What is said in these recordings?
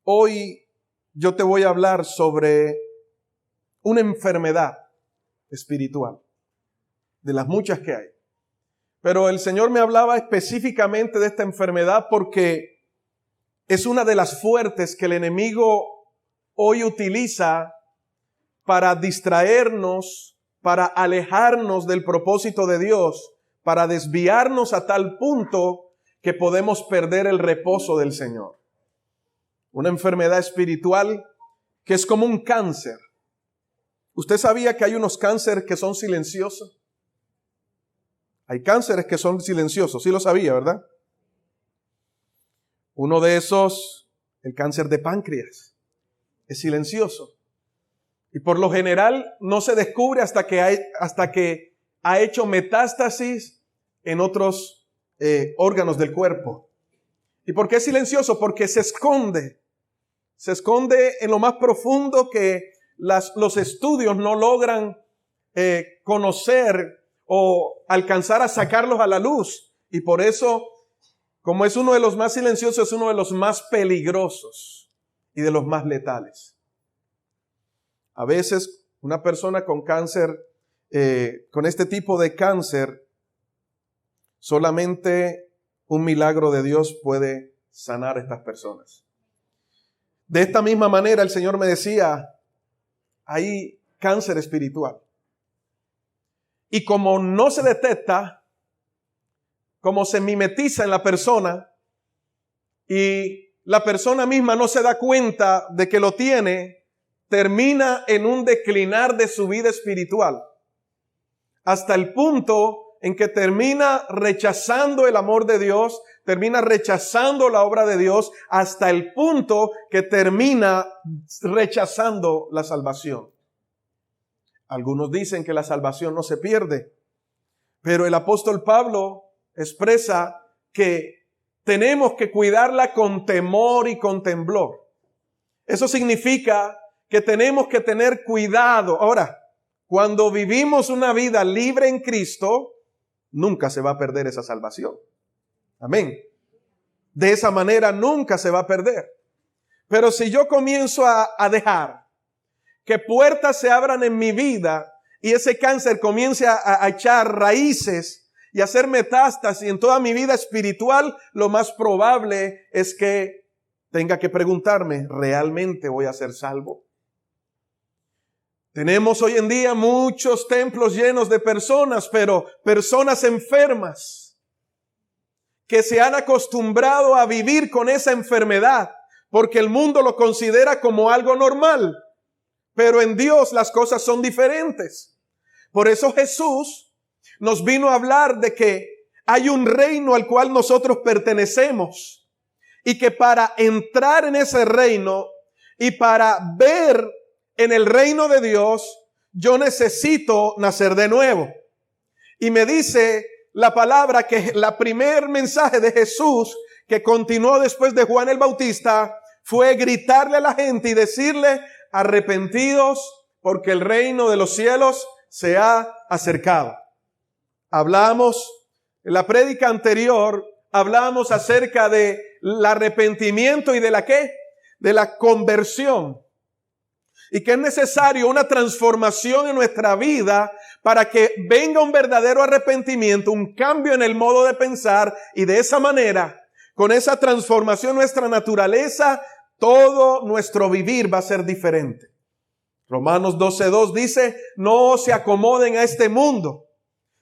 Hoy yo te voy a hablar sobre una enfermedad espiritual, de las muchas que hay. Pero el Señor me hablaba específicamente de esta enfermedad porque es una de las fuertes que el enemigo hoy utiliza para distraernos, para alejarnos del propósito de Dios, para desviarnos a tal punto que podemos perder el reposo del Señor. Una enfermedad espiritual que es como un cáncer. ¿Usted sabía que hay unos cánceres que son silenciosos? Hay cánceres que son silenciosos, sí lo sabía, ¿verdad? Uno de esos, el cáncer de páncreas, es silencioso. Y por lo general no se descubre hasta que ha hecho metástasis en otros órganos del cuerpo. ¿Y por qué es silencioso? Porque se esconde. Se esconde en lo más profundo que los estudios no logran conocer o alcanzar a sacarlos a la luz. Y por eso, como es uno de los más silenciosos, es uno de los más peligrosos y de los más letales. A veces una persona con cáncer, con este tipo de cáncer, solamente un milagro de Dios puede sanar a estas personas. De esta misma manera el Señor me decía, hay cáncer espiritual. Y como no se detecta, como se mimetiza en la persona y la persona misma no se da cuenta de que lo tiene, termina en un declinar de su vida espiritual, hasta el punto en que termina rechazando el amor de Dios, termina rechazando la obra de Dios, hasta el punto que termina rechazando la salvación. Algunos dicen que la salvación no se pierde, pero el apóstol Pablo expresa que tenemos que cuidarla con temor y con temblor. Eso significa que tenemos que tener cuidado. Ahora, cuando vivimos una vida libre en Cristo, nunca se va a perder esa salvación. Amén. De esa manera nunca se va a perder. Pero si yo comienzo a dejar que puertas se abran en mi vida y ese cáncer comience a echar raíces y a hacer metástasis en toda mi vida espiritual, lo más probable es que tenga que preguntarme, ¿realmente voy a ser salvo? Tenemos hoy en día muchos templos llenos de personas, pero personas enfermas que se han acostumbrado a vivir con esa enfermedad porque el mundo lo considera como algo normal. Pero en Dios las cosas son diferentes. Por eso Jesús nos vino a hablar de que hay un reino al cual nosotros pertenecemos y que para entrar en ese reino y para ver en el reino de Dios, yo necesito nacer de nuevo. Y me dice la palabra que la primer mensaje de Jesús que continuó después de Juan el Bautista fue gritarle a la gente y decirle, arrepentidos porque el reino de los cielos se ha acercado. Hablamos, en la prédica anterior, hablamos acerca de el arrepentimiento y de la ¿qué? De la conversión. Y que es necesario una transformación en nuestra vida para que venga un verdadero arrepentimiento, un cambio en el modo de pensar y de esa manera, con esa transformación nuestra naturaleza, todo nuestro vivir va a ser diferente. Romanos 12:2 dice, no se acomoden a este mundo,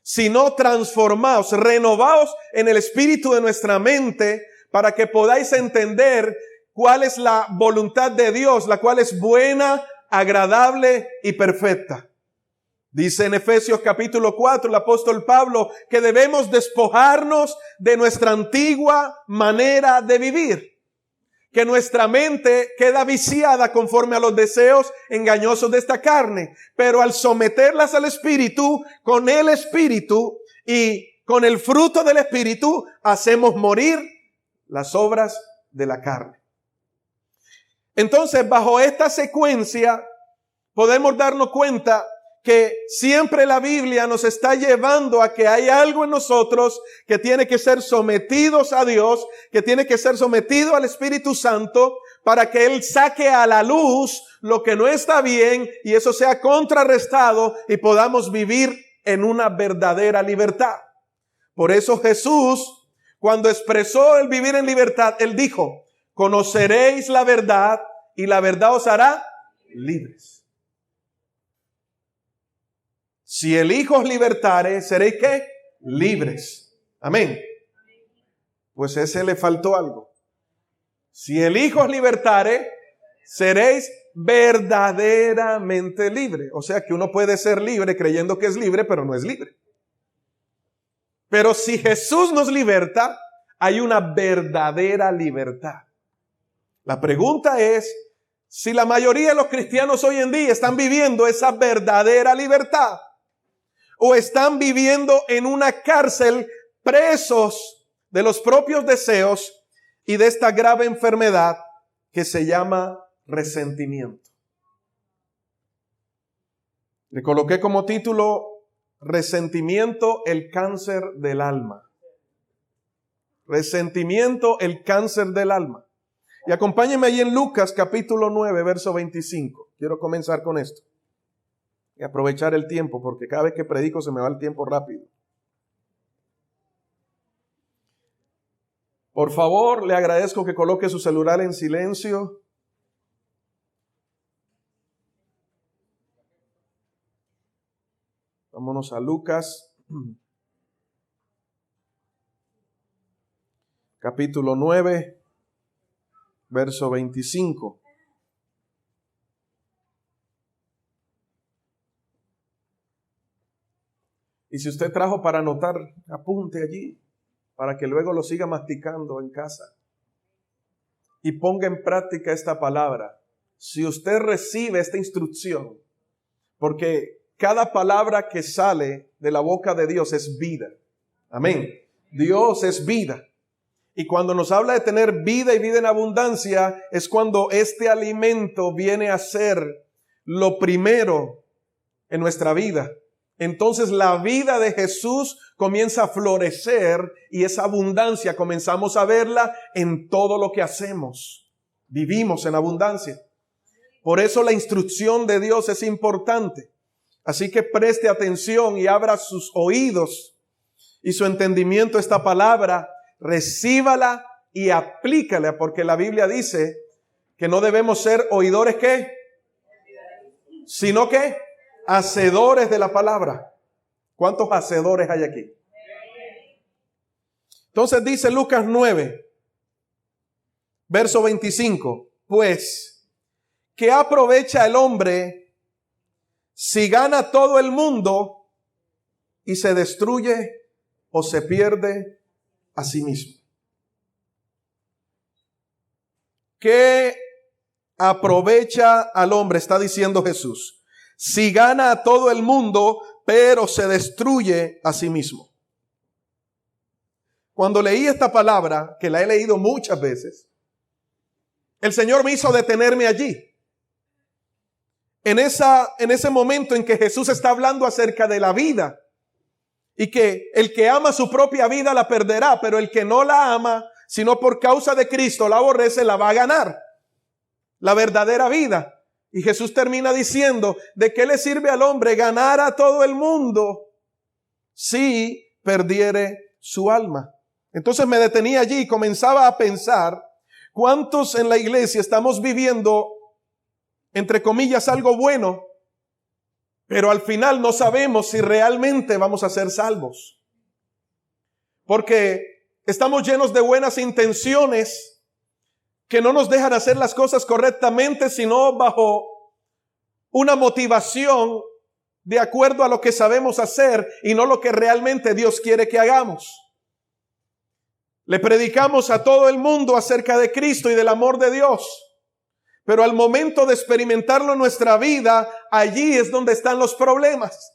sino transformaos, renovaos en el espíritu de nuestra mente para que podáis entender cuál es la voluntad de Dios, la cual es buena, agradable y perfecta. Dice en Efesios capítulo 4 el apóstol Pablo que debemos despojarnos de nuestra antigua manera de vivir. Que nuestra mente queda viciada conforme a los deseos engañosos de esta carne. Pero al someterlas al Espíritu, con el Espíritu y con el fruto del Espíritu, hacemos morir las obras de la carne. Entonces, bajo esta secuencia, podemos darnos cuenta que siempre la Biblia nos está llevando a que hay algo en nosotros que tiene que ser sometidos a Dios, que tiene que ser sometido al Espíritu Santo, para que Él saque a la luz lo que no está bien y eso sea contrarrestado y podamos vivir en una verdadera libertad. Por eso Jesús, cuando expresó el vivir en libertad, Él dijo, conoceréis la verdad y la verdad os hará libres. Si el Hijo os libertare, seréis ¿qué? Libres. Amén. Pues ese le faltó algo. Si el Hijo os libertare, seréis verdaderamente libres. O sea que uno puede ser libre creyendo que es libre, pero no es libre. Pero si Jesús nos liberta, hay una verdadera libertad. La pregunta es, si la mayoría de los cristianos hoy en día están viviendo esa verdadera libertad, o están viviendo en una cárcel presos de los propios deseos y de esta grave enfermedad que se llama resentimiento. Le coloqué como título, resentimiento, el cáncer del alma. Resentimiento, el cáncer del alma. Y acompáñenme ahí en Lucas capítulo 9, verso 25. Quiero comenzar con esto. Y aprovechar el tiempo, porque cada vez que predico se me va el tiempo rápido. Por favor, le agradezco que coloque su celular en silencio. Vámonos a Lucas, capítulo 9, verso 25. Y si usted trajo para anotar, apunte allí, para que luego lo siga masticando en casa. Y ponga en práctica esta palabra. Si usted recibe esta instrucción, porque cada palabra que sale de la boca de Dios es vida. Amén. Dios es vida. Y cuando nos habla de tener vida y vida en abundancia, es cuando este alimento viene a ser lo primero en nuestra vida. Entonces la vida de Jesús comienza a florecer y esa abundancia comenzamos a verla en todo lo que hacemos. Vivimos en abundancia. Por eso la instrucción de Dios es importante. Así que preste atención y abra sus oídos y su entendimiento a esta palabra. Recíbala y aplícala, porque la Biblia dice que no debemos ser oidores ¿qué? Sino que hacedores de la palabra. ¿Cuántos hacedores hay aquí? Entonces dice Lucas 9, verso 25. Pues, ¿qué aprovecha el hombre si gana todo el mundo y se destruye o se pierde a sí mismo? ¿Qué aprovecha al hombre? Está diciendo Jesús. Si gana a todo el mundo, pero se destruye a sí mismo. Cuando leí esta palabra, que la he leído muchas veces, el Señor me hizo detenerme allí. En ese momento en que Jesús está hablando acerca de la vida. Y que el que ama su propia vida la perderá, pero el que no la ama, sino por causa de Cristo la aborrece, la va a ganar. La verdadera vida. Y Jesús termina diciendo, ¿de qué le sirve al hombre ganar a todo el mundo si perdiere su alma? Entonces me detenía allí y comenzaba a pensar, ¿cuántos en la iglesia estamos viviendo, entre comillas, algo bueno? Pero al final no sabemos si realmente vamos a ser salvos. Porque estamos llenos de buenas intenciones que no nos dejan hacer las cosas correctamente, sino bajo una motivación de acuerdo a lo que sabemos hacer y no lo que realmente Dios quiere que hagamos. Le predicamos a todo el mundo acerca de Cristo y del amor de Dios. Pero al momento de experimentarlo en nuestra vida, allí es donde están los problemas.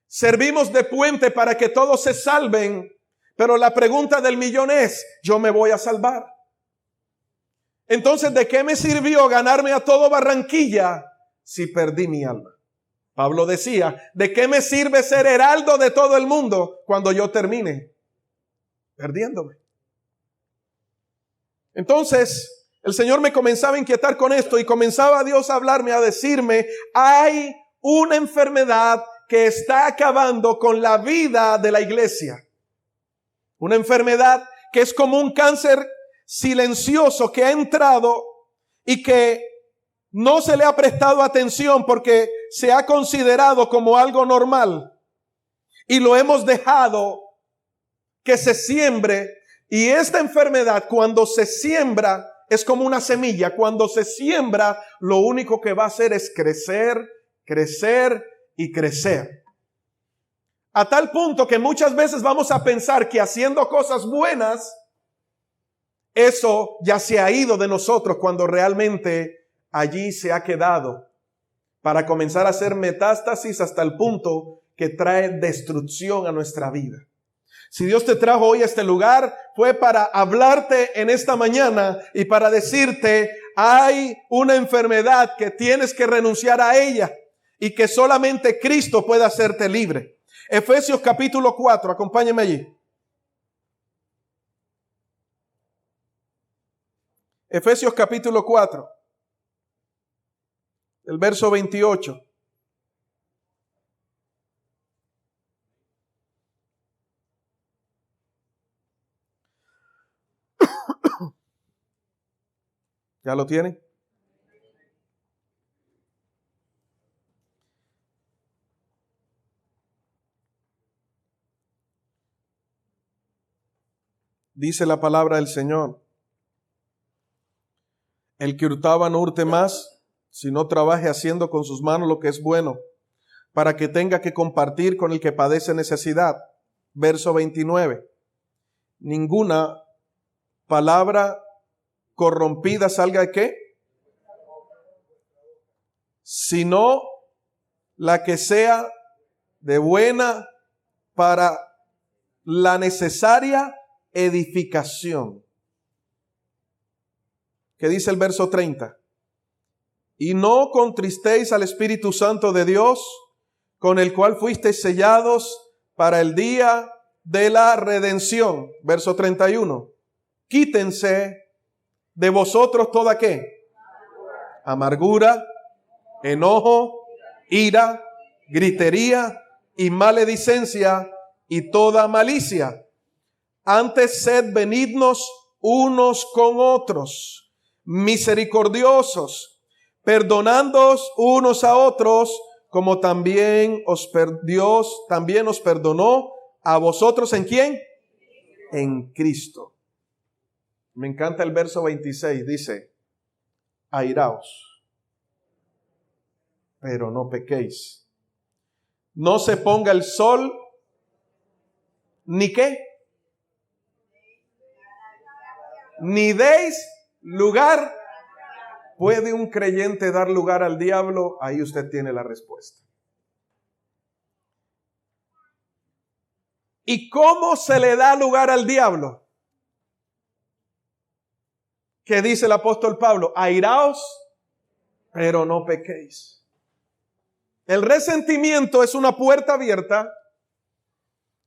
Servimos de puente para que todos se salven, pero la pregunta del millón es, ¿yo me voy a salvar? Entonces, ¿de qué me sirvió ganarme a todo Barranquilla si perdí mi alma? Pablo decía, ¿de qué me sirve ser heraldo de todo el mundo cuando yo termine perdiéndome? Entonces, el Señor me comenzaba a inquietar con esto y comenzaba Dios a hablarme, a decirme, hay una enfermedad que está acabando con la vida de la iglesia. Una enfermedad que es como un cáncer silencioso que ha entrado y que no se le ha prestado atención porque se ha considerado como algo normal y lo hemos dejado que se siembre. Y esta enfermedad, cuando se siembra, es como una semilla. Cuando se siembra, lo único que va a hacer es crecer, crecer y crecer. A tal punto que muchas veces vamos a pensar que haciendo cosas buenas, eso ya se ha ido de nosotros, cuando realmente allí se ha quedado para comenzar a hacer metástasis hasta el punto que trae destrucción a nuestra vida. Si Dios te trajo hoy a este lugar, fue para hablarte en esta mañana y para decirte, hay una enfermedad que tienes que renunciar a ella y que solamente Cristo puede hacerte libre. Efesios capítulo 4, acompáñeme allí. Efesios capítulo 4, el verso 28. ¿Ya lo tienen? Dice la palabra del Señor: el que hurtaba no hurte más, sino trabaje haciendo con sus manos lo que es bueno, para que tenga que compartir con el que padece necesidad. Verso 29. Ninguna palabra corrompida salga de ¿qué? Sino la que sea de buena para la necesaria edificación. ¿Qué dice el verso 30? Y no contristéis al Espíritu Santo de Dios, con el cual fuisteis sellados para el día de la redención. Verso 31. Quítense de vosotros toda ¿qué? Amargura, enojo, ira, gritería y maledicencia y toda malicia. Antes sed benignos unos con otros, misericordiosos, perdonándoos unos a otros, como también Dios también os perdonó a vosotros. ¿En quién? En Cristo. Me encanta el verso 26, dice, airaos, pero no pequéis. No se ponga el sol, ¿ni qué? Ni deis lugar. ¿Puede un creyente dar lugar al diablo? Ahí usted tiene la respuesta. ¿Y cómo se le da lugar al diablo? ¿Qué dice el apóstol Pablo? Airaos, pero no pequéis. El resentimiento es una puerta abierta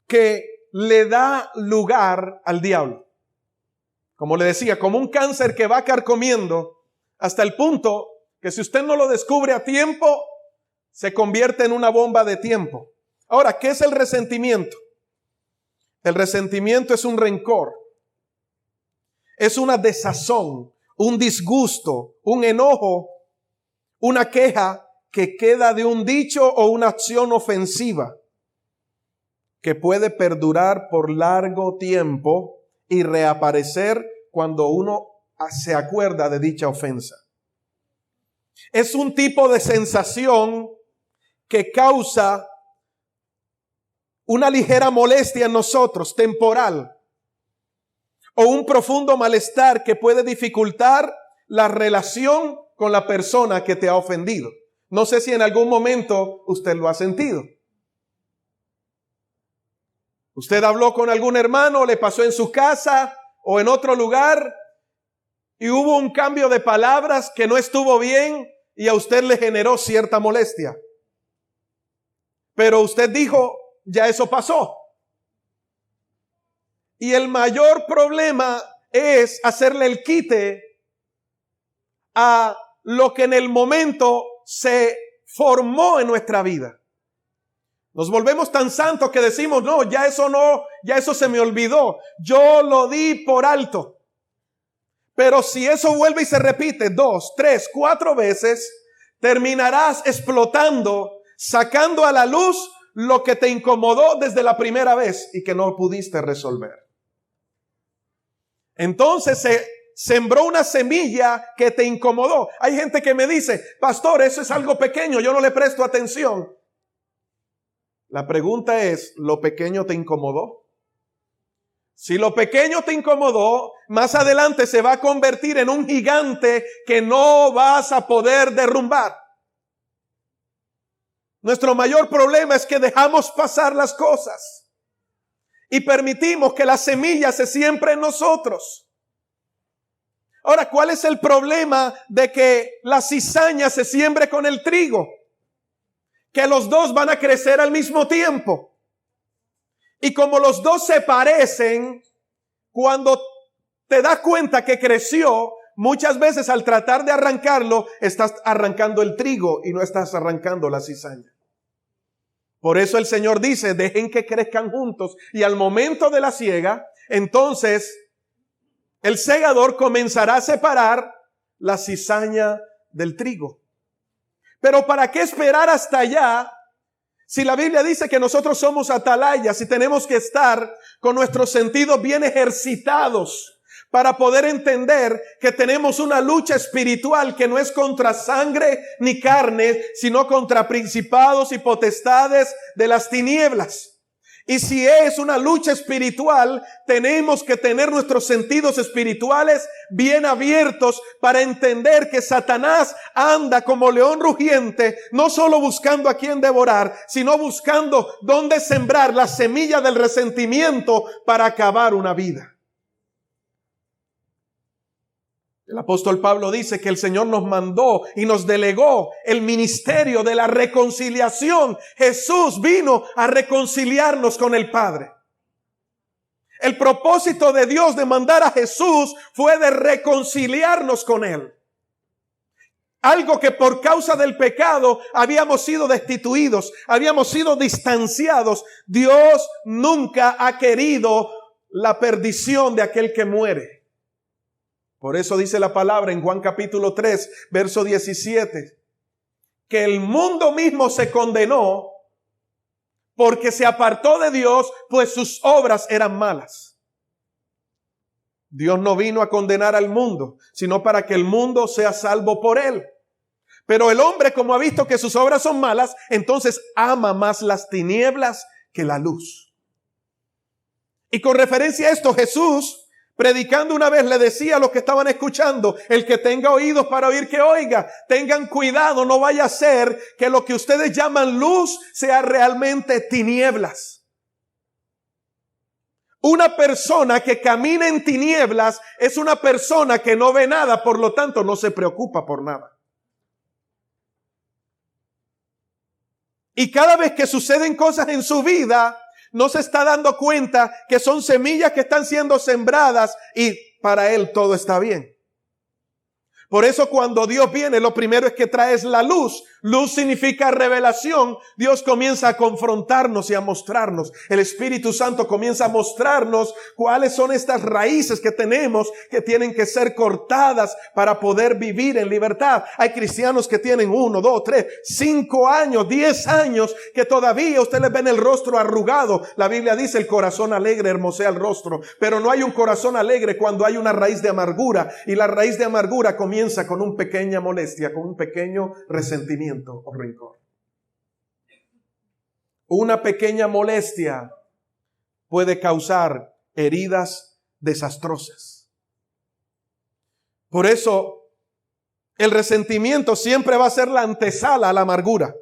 que le da lugar al diablo. Como le decía, como un cáncer que va carcomiendo hasta el punto que si usted no lo descubre a tiempo, se convierte en una bomba de tiempo. Ahora, ¿qué es el resentimiento? El resentimiento es un rencor, es una desazón, un disgusto, un enojo, una queja que queda de un dicho o una acción ofensiva que puede perdurar por largo tiempo y reaparecer cuando uno se acuerda de dicha ofensa. Es un tipo de sensación que causa una ligera molestia en nosotros, temporal, o un profundo malestar que puede dificultar la relación con la persona que te ha ofendido. No sé si en algún momento usted lo ha sentido. Usted habló con algún hermano, le pasó en su casa o en otro lugar y hubo un cambio de palabras que no estuvo bien y a usted le generó cierta molestia. Pero usted dijo, ya eso pasó. Y el mayor problema es hacerle el quite a lo que en el momento se formó en nuestra vida. Nos volvemos tan santos que decimos, no, ya eso se me olvidó. Yo lo di por alto. Pero si eso vuelve y se repite 2, 3, 4 veces, terminarás explotando, sacando a la luz lo que te incomodó desde la primera vez y que no pudiste resolver. Entonces se sembró una semilla que te incomodó. Hay gente que me dice, pastor, eso es algo pequeño, yo no le presto atención. La pregunta es, ¿lo pequeño te incomodó? Si lo pequeño te incomodó, más adelante se va a convertir en un gigante que no vas a poder derrumbar. Nuestro mayor problema es que dejamos pasar las cosas y permitimos que la semilla se siembre en nosotros. Ahora, ¿cuál es el problema de que la cizaña se siembre con el trigo? Que los dos van a crecer al mismo tiempo. Y como los dos se parecen, cuando te das cuenta que creció, muchas veces al tratar de arrancarlo, estás arrancando el trigo y no estás arrancando la cizaña. Por eso el Señor dice, dejen que crezcan juntos. Y al momento de la siega, entonces el segador comenzará a separar la cizaña del trigo. Pero ¿para qué esperar hasta allá? Si la Biblia dice que nosotros somos atalayas y tenemos que estar con nuestros sentidos bien ejercitados para poder entender que tenemos una lucha espiritual que no es contra sangre ni carne, sino contra principados y potestades de las tinieblas. Y si es una lucha espiritual, tenemos que tener nuestros sentidos espirituales bien abiertos para entender que Satanás anda como león rugiente, no solo buscando a quien devorar, sino buscando dónde sembrar la semilla del resentimiento para acabar una vida. El apóstol Pablo dice que el Señor nos mandó y nos delegó el ministerio de la reconciliación. Jesús vino a reconciliarnos con el Padre. El propósito de Dios de mandar a Jesús fue de reconciliarnos con Él. Algo que por causa del pecado habíamos sido destituidos, habíamos sido distanciados. Dios nunca ha querido la perdición de aquel que muere. Por eso dice la palabra en Juan capítulo 3, verso 17, que el mundo mismo se condenó porque se apartó de Dios, pues sus obras eran malas. Dios no vino a condenar al mundo, sino para que el mundo sea salvo por él. Pero el hombre, como ha visto que sus obras son malas, entonces ama más las tinieblas que la luz. Y con referencia a esto, Jesús, predicando una vez, le decía a los que estaban escuchando, el que tenga oídos para oír, que oiga. Tengan cuidado, no vaya a ser que lo que ustedes llaman luz sea realmente tinieblas. Una persona que camina en tinieblas es una persona que no ve nada, por lo tanto no se preocupa por nada. Y cada vez que suceden cosas en su vida, no se está dando cuenta que son semillas que están siendo sembradas y para él todo está bien. Por eso cuando Dios viene, lo primero es que trae la luz. Luz significa revelación. Dios comienza a confrontarnos y a mostrarnos. El Espíritu Santo comienza a mostrarnos cuáles son estas raíces que tenemos que tienen que ser cortadas para poder vivir en libertad. Hay cristianos que tienen 1, 2, 3, 5 años, 10 años que todavía usted les ve en el rostro arrugado. La Biblia dice el corazón alegre hermosea el rostro, pero no hay un corazón alegre cuando hay una raíz de amargura, y la raíz de amargura comienza con una pequeña molestia, con un pequeño resentimiento o rencor. Una pequeña molestia puede causar heridas desastrosas. Por eso, el resentimiento siempre va a ser la antesala a la amargura,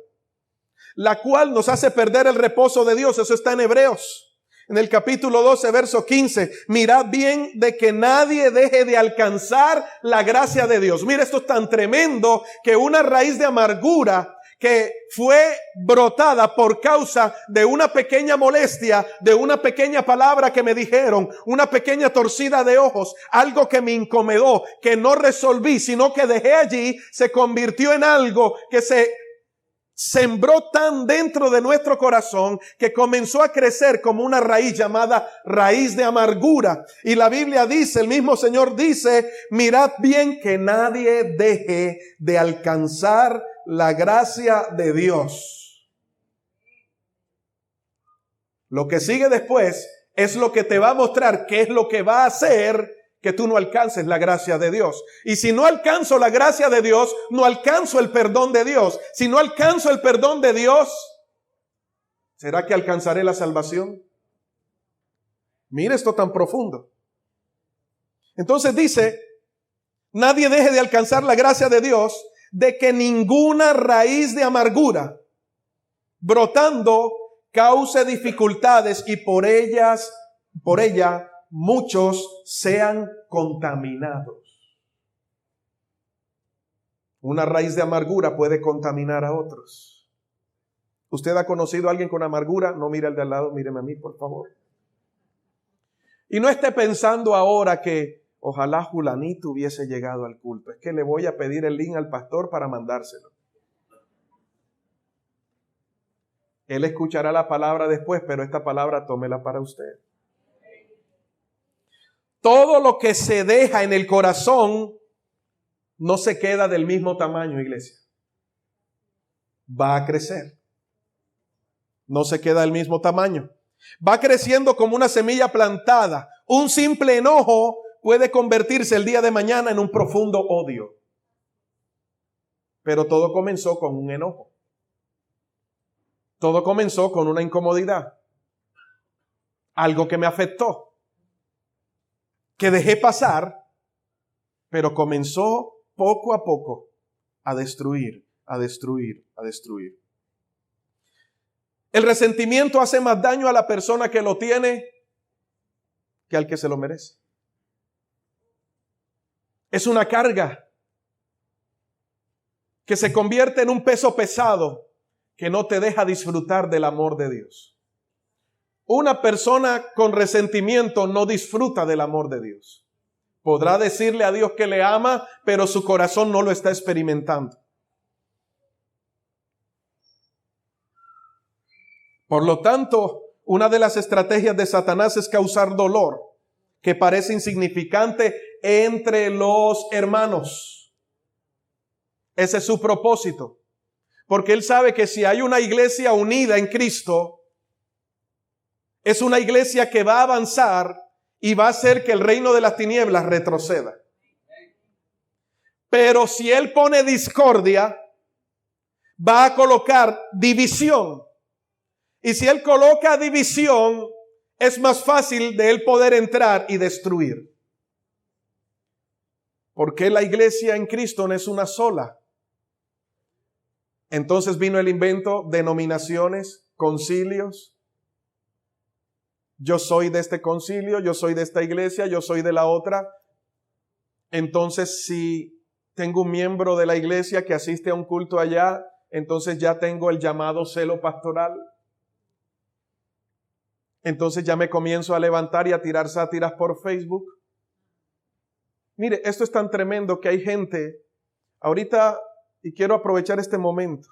la cual nos hace perder el reposo de Dios. Eso está en Hebreos. En el capítulo 12, verso 15, mirad bien de que nadie deje de alcanzar la gracia de Dios. Mira, esto es tan tremendo que una raíz de amargura que fue brotada por causa de una pequeña molestia, de una pequeña palabra que me dijeron, una pequeña torcida de ojos, algo que me incomodó, que no resolví, sino que dejé allí, se convirtió en algo que se sembró tan dentro de nuestro corazón que comenzó a crecer como una raíz llamada raíz de amargura. Y la Biblia dice, el mismo Señor dice, mirad bien que nadie deje de alcanzar la gracia de Dios. Lo que sigue después es lo que te va a mostrar qué es lo que va a hacer que tú no alcances la gracia de Dios. Y si no alcanzo la gracia de Dios, no alcanzo el perdón de Dios. Si no alcanzo el perdón de Dios, ¿será que alcanzaré la salvación? Mire esto tan profundo. Entonces dice, nadie deje de alcanzar la gracia de Dios, de que ninguna raíz de amargura brotando cause dificultades y por ella muchos sean contaminados. Una raíz de amargura puede contaminar a otros. ¿Usted ha conocido a alguien con amargura? No mire al de al lado, míreme a mí, por favor. Y no esté pensando ahora que ojalá Julanito hubiese llegado al culto. Es que le voy a pedir el link al pastor para mandárselo. Él escuchará la palabra después, pero esta palabra tómela para usted. Todo lo que se deja en el corazón no se queda del mismo tamaño, iglesia. Va a crecer. No se queda del mismo tamaño. Va creciendo como una semilla plantada. Un simple enojo puede convertirse el día de mañana en un profundo odio. Pero todo comenzó con un enojo. Todo comenzó con una incomodidad. Algo que me afectó, que dejé pasar, pero comenzó poco a poco a destruir. El resentimiento hace más daño a la persona que lo tiene que al que se lo merece. Es una carga que se convierte en un peso pesado que no te deja disfrutar del amor de Dios. Una persona con resentimiento no disfruta del amor de Dios. Podrá decirle a Dios que le ama, pero su corazón no lo está experimentando. Por lo tanto, una de las estrategias de Satanás es causar dolor que parece insignificante entre los hermanos. Ese es su propósito. Porque él sabe que si hay una iglesia unida en Cristo, es una iglesia que va a avanzar y va a hacer que el reino de las tinieblas retroceda. Pero si él pone discordia, va a colocar división. Y si él coloca división, es más fácil de él poder entrar y destruir. Porque la iglesia en Cristo no es una sola. Entonces vino el invento, denominaciones, concilios. Yo soy de este concilio, yo soy de esta iglesia, yo soy de la otra. Entonces, si tengo un miembro de la iglesia que asiste a un culto allá, entonces ya tengo el llamado celo pastoral. Entonces ya me comienzo a levantar y a tirar sátiras por Facebook. Mire, esto es tan tremendo que hay gente, ahorita, y quiero aprovechar este momento,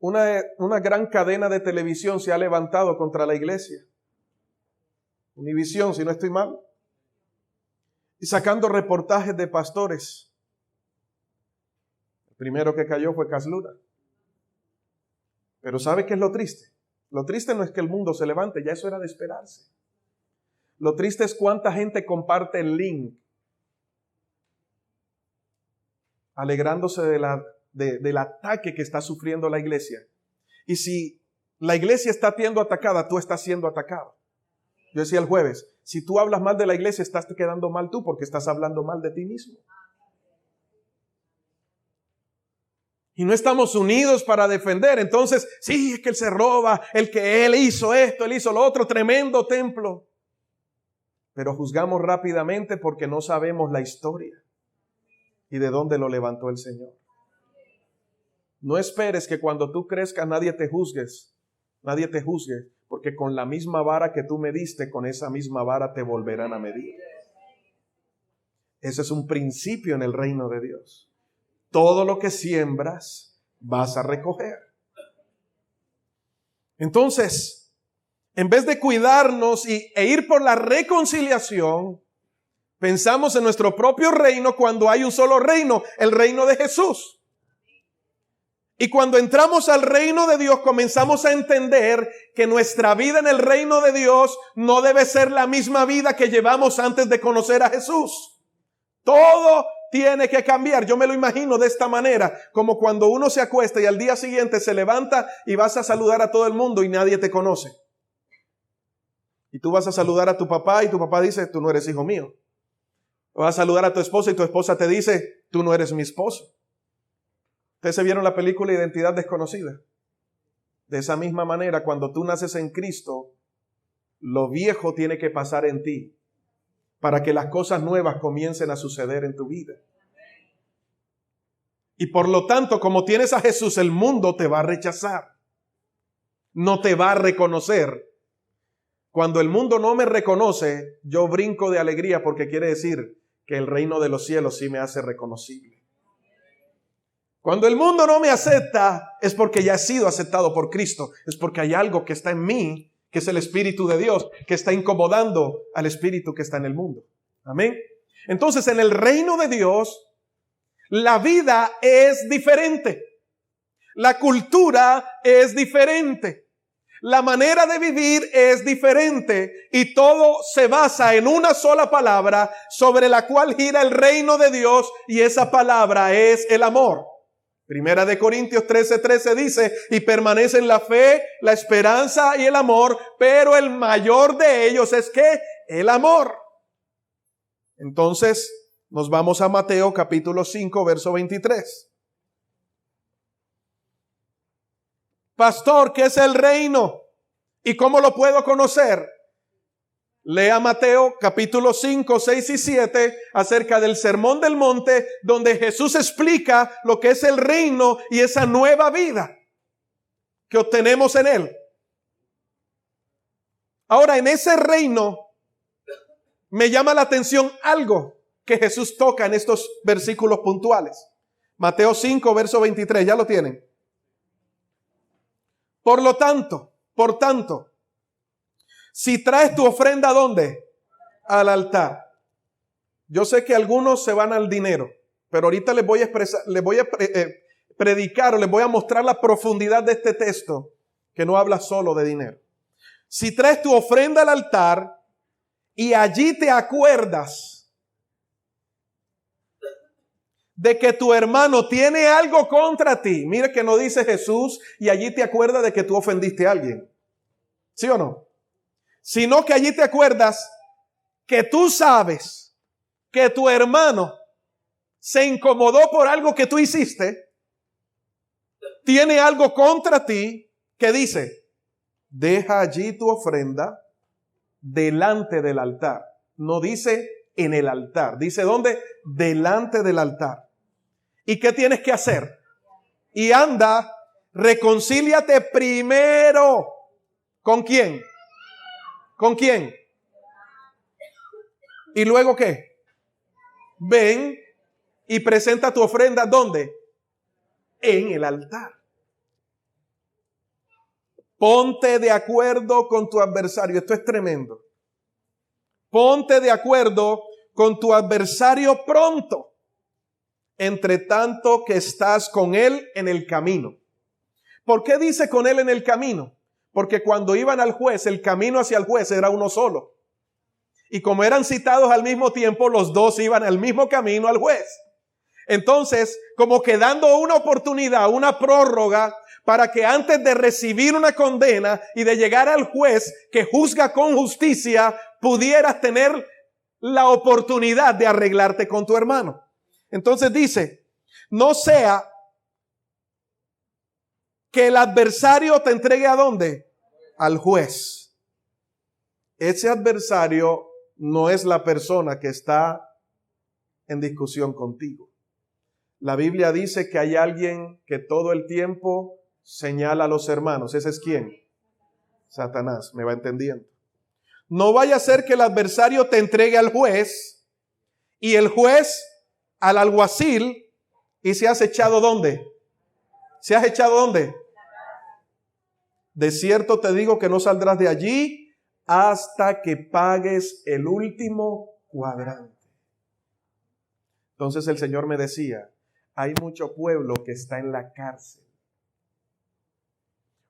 una gran cadena de televisión se ha levantado contra la iglesia. Univisión, si no estoy mal. Y sacando reportajes de pastores. El primero que cayó fue Caslura. Pero ¿sabe qué es lo triste? Lo triste no es que el mundo se levante, ya eso era de esperarse. Lo triste es cuánta gente comparte el link, alegrándose del ataque que está sufriendo la iglesia. Y si la iglesia está siendo atacada, tú estás siendo atacado. Yo decía el jueves, si tú hablas mal de la iglesia, estás quedando mal tú porque estás hablando mal de ti mismo. Y no estamos unidos para defender. Entonces, sí, es que él se roba, el que él hizo esto, él hizo lo otro, tremendo templo. Pero juzgamos rápidamente porque no sabemos la historia y de dónde lo levantó el Señor. No esperes que cuando tú crezcas nadie te juzgue, porque con la misma vara que tú mediste, con esa misma vara te volverán a medir. Ese es un principio en el reino de Dios. Todo lo que siembras vas a recoger. Entonces, en vez de cuidarnos e ir por la reconciliación, pensamos en nuestro propio reino cuando hay un solo reino, el reino de Jesús. Y cuando entramos al reino de Dios, comenzamos a entender que nuestra vida en el reino de Dios no debe ser la misma vida que llevamos antes de conocer a Jesús. Todo tiene que cambiar. Yo me lo imagino de esta manera, como cuando uno se acuesta y al día siguiente se levanta y vas a saludar a todo el mundo y nadie te conoce. Y tú vas a saludar a tu papá y tu papá dice, tú no eres hijo mío. Vas a saludar a tu esposa y tu esposa te dice, tú no eres mi esposo. ¿Ustedes se vieron la película Identidad Desconocida? De esa misma manera, cuando tú naces en Cristo, lo viejo tiene que pasar en ti para que las cosas nuevas comiencen a suceder en tu vida. Y por lo tanto, como tienes a Jesús, el mundo te va a rechazar. No te va a reconocer. Cuando el mundo no me reconoce, yo brinco de alegría porque quiere decir que el reino de los cielos sí me hace reconocible. Cuando el mundo no me acepta, es porque ya he sido aceptado por Cristo. Es porque hay algo que está en mí, que es el Espíritu de Dios, que está incomodando al Espíritu que está en el mundo. Amén. Entonces, en el reino de Dios, la vida es diferente. La cultura es diferente. La manera de vivir es diferente. Y todo se basa en una sola palabra sobre la cual gira el reino de Dios. Y esa palabra es el amor. Primera de Corintios 13:13 dice, y permanecen la fe, la esperanza y el amor, pero el mayor de ellos es ¿qué? El amor. Entonces, nos vamos a Mateo capítulo 5, verso 23. Pastor, ¿qué es el reino? ¿Y cómo lo puedo conocer? Lea Mateo capítulo 5, 6 y 7 acerca del Sermón del Monte, donde Jesús explica lo que es el reino y esa nueva vida que obtenemos en él. Ahora, en ese reino me llama la atención algo que Jesús toca en estos versículos puntuales. Mateo 5, verso 23, ¿ya lo tienen? Por tanto, si traes tu ofrenda, ¿a dónde? Al altar. Yo sé que algunos se van al dinero, pero ahorita les voy a predicar o les voy a mostrar la profundidad de este texto que no habla solo de dinero. Si traes tu ofrenda al altar y allí te acuerdas de que tu hermano tiene algo contra ti, mire que no dice Jesús, y allí te acuerdas de que tú ofendiste a alguien. ¿Sí o no? Sino que allí te acuerdas que tú sabes que tu hermano se incomodó por algo que tú hiciste, tiene algo contra ti, que dice, deja allí tu ofrenda delante del altar. No dice en el altar, dice ¿dónde? Delante del altar. ¿Y qué tienes que hacer? Y anda, reconcíliate primero. ¿Con quién? ¿Con quién? ¿Y luego qué? Ven y presenta tu ofrenda. ¿Dónde? En el altar. Ponte de acuerdo con tu adversario. Esto es tremendo. Ponte de acuerdo con tu adversario pronto, entre tanto que estás con él en el camino. ¿Por qué dice con él en el camino? Porque cuando iban al juez, el camino hacia el juez era uno solo. Y como eran citados al mismo tiempo, los dos iban al mismo camino al juez. Entonces, como que dando una oportunidad, una prórroga, para que antes de recibir una condena y de llegar al juez que juzga con justicia, pudieras tener la oportunidad de arreglarte con tu hermano. Entonces dice, no sea que el adversario te entregue ¿a dónde? Al juez. Ese adversario no es la persona que está en discusión contigo. La Biblia dice que hay alguien que todo el tiempo señala a los hermanos. ¿Ese es quién? Satanás. ¿Me va entendiendo? No vaya a ser que el adversario te entregue al juez y el juez al alguacil y se has echado ¿dónde? ¿Se has echado dónde? De cierto te digo que no saldrás de allí hasta que pagues el último cuadrante. Entonces el Señor me decía, hay mucho pueblo que está en la cárcel.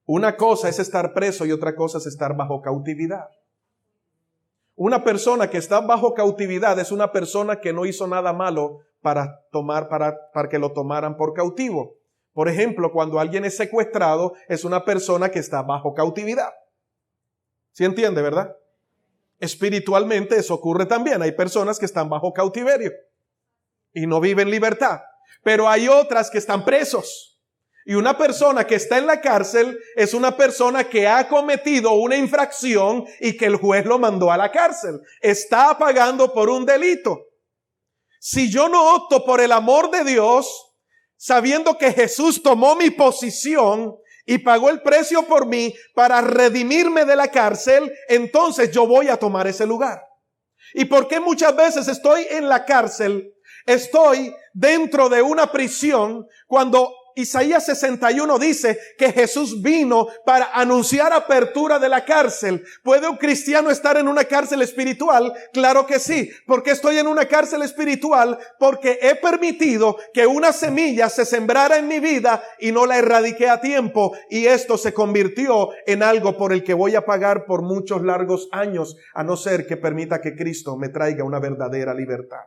Una cosa es estar preso y otra cosa es estar bajo cautividad. Una persona que está bajo cautividad es una persona que no hizo nada malo para que lo tomaran por cautivo. Por ejemplo, cuando alguien es secuestrado, es una persona que está bajo cautividad. ¿Sí entiende, verdad? Espiritualmente eso ocurre también. Hay personas que están bajo cautiverio y no viven libertad. Pero hay otras que están presos. Y una persona que está en la cárcel es una persona que ha cometido una infracción y que el juez lo mandó a la cárcel. Está pagando por un delito. Si yo no opto por el amor de Dios, sabiendo que Jesús tomó mi posición y pagó el precio por mí para redimirme de la cárcel, entonces yo voy a tomar ese lugar. ¿Y por qué muchas veces estoy en la cárcel? Estoy dentro de una prisión cuando Isaías 61 dice que Jesús vino para anunciar apertura de la cárcel. ¿Puede un cristiano estar en una cárcel espiritual? Claro que sí. ¿Por qué estoy en una cárcel espiritual? Porque he permitido que una semilla se sembrara en mi vida y no la erradiqué a tiempo. Y esto se convirtió en algo por el que voy a pagar por muchos largos años, a no ser que permita que Cristo me traiga una verdadera libertad.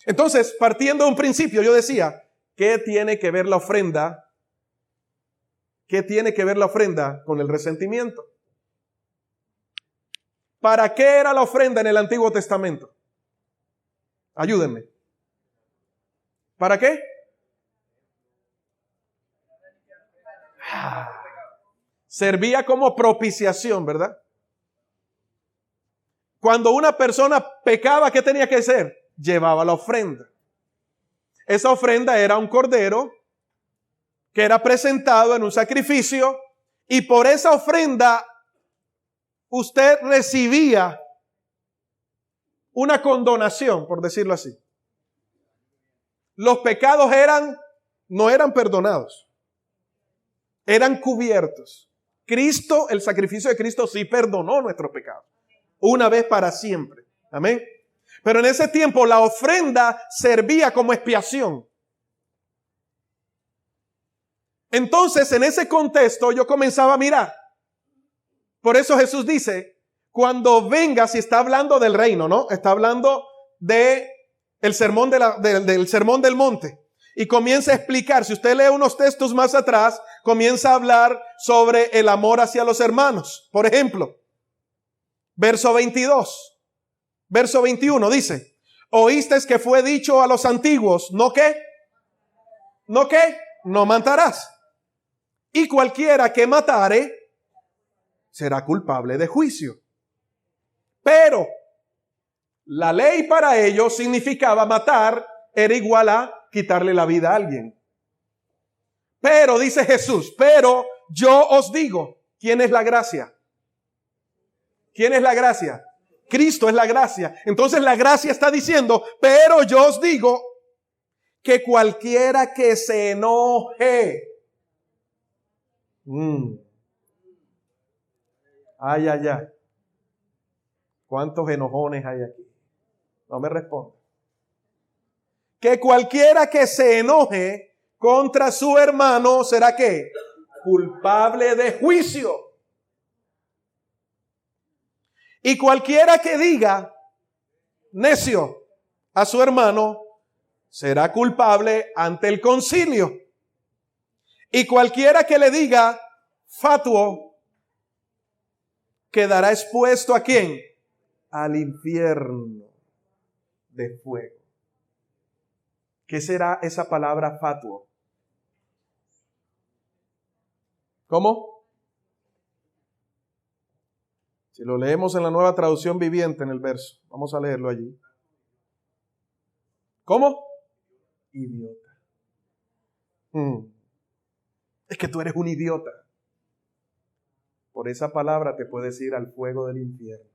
Entonces, partiendo de un principio, yo decía, ¿qué tiene que ver la ofrenda? ¿Qué tiene que ver la ofrenda con el resentimiento? ¿Para qué era la ofrenda en el Antiguo Testamento? Ayúdenme. ¿Para qué? Servía como propiciación, ¿verdad? Cuando una persona pecaba, ¿qué tenía que hacer? Llevaba la ofrenda. Esa ofrenda era un cordero que era presentado en un sacrificio y por esa ofrenda usted recibía una condonación, por decirlo así. Los pecados no eran perdonados, eran cubiertos. Cristo, el sacrificio de Cristo sí perdonó nuestros pecados, una vez para siempre. Amén. Pero en ese tiempo la ofrenda servía como expiación. Entonces, en ese contexto yo comenzaba a mirar. Por eso Jesús dice, cuando vengas, y está hablando del reino, ¿no? Está hablando del sermón del sermón del monte. Y comienza a explicar, si usted lee unos textos más atrás, comienza a hablar sobre el amor hacia los hermanos. Por ejemplo, verso 22. Verso 21 dice, oísteis que fue dicho a los antiguos, ¿no qué? ¿No qué? No matarás. Y cualquiera que matare será culpable de juicio. Pero la ley para ellos significaba matar, era igual a quitarle la vida a alguien. Pero, dice Jesús, pero yo os digo, ¿quién es la gracia? ¿Quién es la gracia? Cristo es la gracia. Entonces la gracia está diciendo, pero yo os digo que cualquiera que se enoje. Ay, ay, ay. ¿Cuántos enojones hay aquí? No me responde. Que cualquiera que se enoje contra su hermano será ¿qué? Culpable de juicio. Y cualquiera que diga necio a su hermano será culpable ante el concilio. Y cualquiera que le diga fatuo quedará expuesto ¿a quién? Al infierno de fuego. ¿Qué será esa palabra fatuo? ¿Cómo? Si lo leemos en la Nueva Traducción Viviente en el verso, vamos a leerlo allí. ¿Cómo? Idiota. Es que tú eres un idiota. Por esa palabra te puedes ir al fuego del infierno.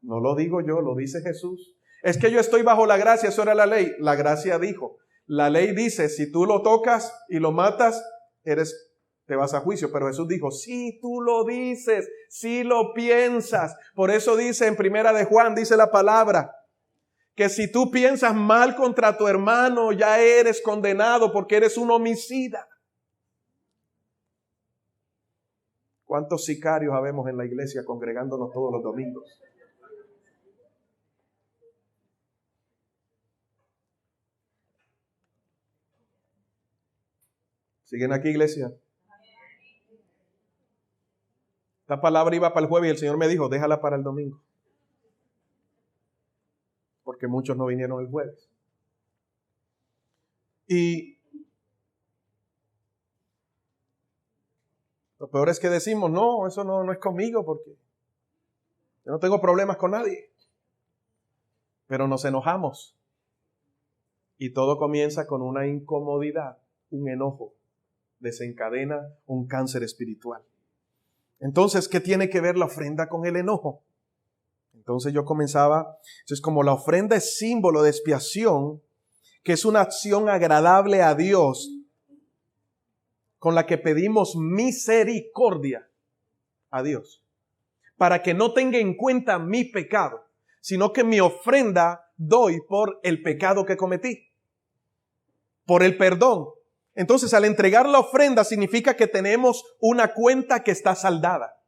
No lo digo yo, lo dice Jesús. Es que yo estoy bajo la gracia, eso era la ley. La gracia dijo. La ley dice, si tú lo tocas y lo matas, te vas a juicio. Pero Jesús dijo, si tú lo dices, si lo piensas. Por eso dice en Primera de Juan, dice la palabra, que si tú piensas mal contra tu hermano, ya eres condenado porque eres un homicida. ¿Cuántos sicarios habemos en la iglesia congregándonos todos los domingos? ¿Siguen aquí, iglesia? Esta palabra iba para el jueves y el Señor me dijo, déjala para el domingo. Porque muchos no vinieron el jueves. Y lo peor es que decimos, no, eso no es conmigo porque yo no tengo problemas con nadie. Pero nos enojamos. Y todo comienza con una incomodidad, un enojo. Desencadena un cáncer espiritual. Entonces, ¿qué tiene que ver la ofrenda con el enojo? Entonces yo comenzaba, entonces como la ofrenda es símbolo de expiación, que es una acción agradable a Dios, con la que pedimos misericordia a Dios, para que no tenga en cuenta mi pecado, sino que mi ofrenda doy por el pecado que cometí, por el perdón. Entonces, al entregar la ofrenda significa que tenemos una cuenta que está saldada.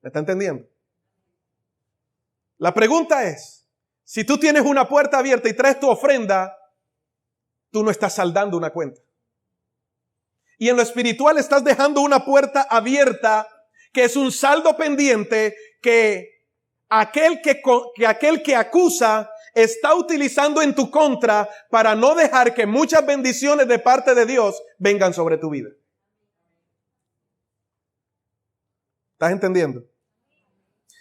¿Me está entendiendo? La pregunta es, si tú tienes una puerta abierta y traes tu ofrenda, tú no estás saldando una cuenta. Y en lo espiritual estás dejando una puerta abierta que es un saldo pendiente que aquel que acusa está utilizando en tu contra para no dejar que muchas bendiciones de parte de Dios vengan sobre tu vida. ¿Estás entendiendo?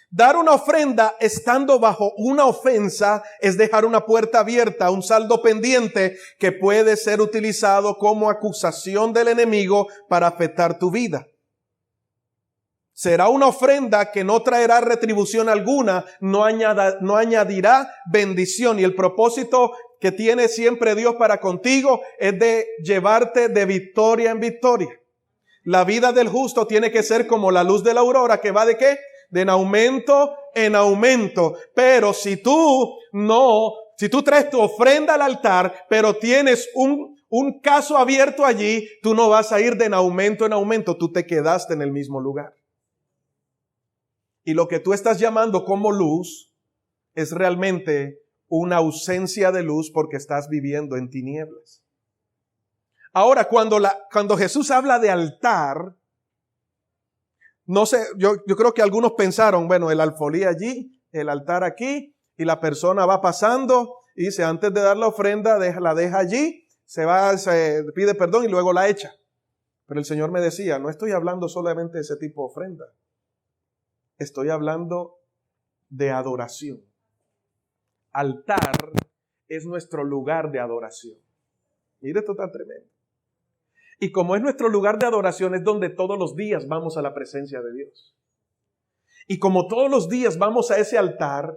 Dar una ofrenda estando bajo una ofensa es dejar una puerta abierta, un saldo pendiente que puede ser utilizado como acusación del enemigo para afectar tu vida. Será una ofrenda que no traerá retribución alguna, no añadirá bendición. Y el propósito que tiene siempre Dios para contigo es de llevarte de victoria en victoria. La vida del justo tiene que ser como la luz de la aurora, que va ¿de qué? De en aumento en aumento. Pero si tú traes tu ofrenda al altar, pero tienes un caso abierto allí, tú no vas a ir de en aumento, tú te quedaste en el mismo lugar. Y lo que tú estás llamando como luz es realmente una ausencia de luz porque estás viviendo en tinieblas. Ahora, cuando Jesús habla de altar, no sé, yo creo que algunos pensaron, bueno, el alfolí allí, el altar aquí, y la persona va pasando y dice, antes de dar la ofrenda, la deja allí, se pide perdón y luego la echa. Pero el Señor me decía, no estoy hablando solamente de ese tipo de ofrenda. Estoy hablando de adoración. Altar es nuestro lugar de adoración. Mire, esto está tremendo. Y como es nuestro lugar de adoración, es donde todos los días vamos a la presencia de Dios. Y como todos los días vamos a ese altar,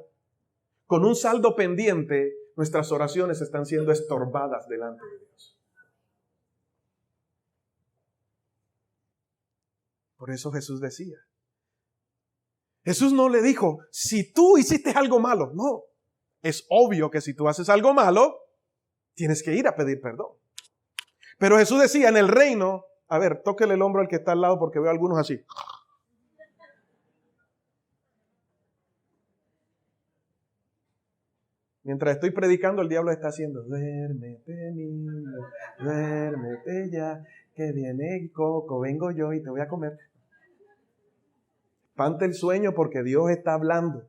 con un saldo pendiente, nuestras oraciones están siendo estorbadas delante de Dios. Por eso Jesús decía. Jesús no le dijo, si tú hiciste algo malo. No, es obvio que si tú haces algo malo, tienes que ir a pedir perdón. Pero Jesús decía, en el reino, a ver, tóquele el hombro al que está al lado porque veo a algunos así. Mientras estoy predicando, el diablo está haciendo, duérmete niño, duérmete ya, que viene Coco, vengo yo y te voy a comer. Espante el sueño porque Dios está hablando.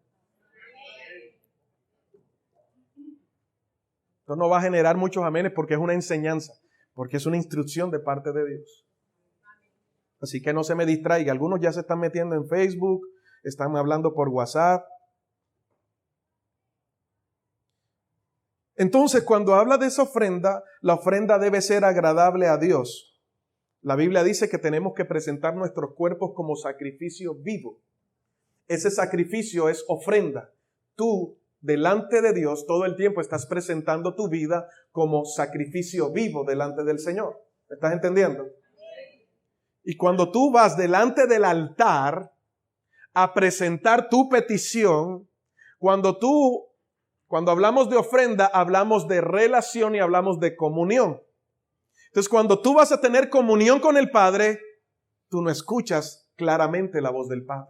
Esto no va a generar muchos amenes porque es una enseñanza, porque es una instrucción de parte de Dios. Así que no se me distraiga. Algunos ya se están metiendo en Facebook, están hablando por WhatsApp. Entonces, cuando habla de esa ofrenda, la ofrenda debe ser agradable a Dios. La Biblia dice que tenemos que presentar nuestros cuerpos como sacrificio vivo. Ese sacrificio es ofrenda. Tú, delante de Dios, todo el tiempo estás presentando tu vida como sacrificio vivo delante del Señor. ¿Me estás entendiendo? Y cuando tú vas delante del altar a presentar tu petición, cuando hablamos de ofrenda, hablamos de relación y hablamos de comunión. Entonces, cuando tú vas a tener comunión con el Padre, tú no escuchas claramente la voz del Padre.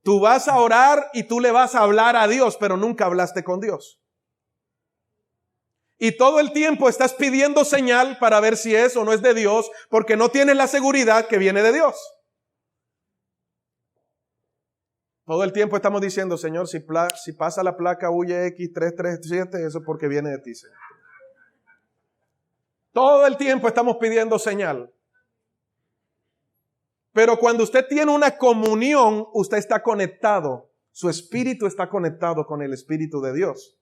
Tú vas a orar y tú le vas a hablar a Dios, pero nunca hablaste con Dios. Y todo el tiempo estás pidiendo señal para ver si es o no es de Dios, porque no tienes la seguridad que viene de Dios. Todo el tiempo estamos diciendo, Señor, si pasa la placa UYX337, eso es porque viene de ti, Señor. Todo el tiempo estamos pidiendo señal. Pero cuando usted tiene una comunión, usted está conectado. Su espíritu está conectado con el Espíritu de Dios.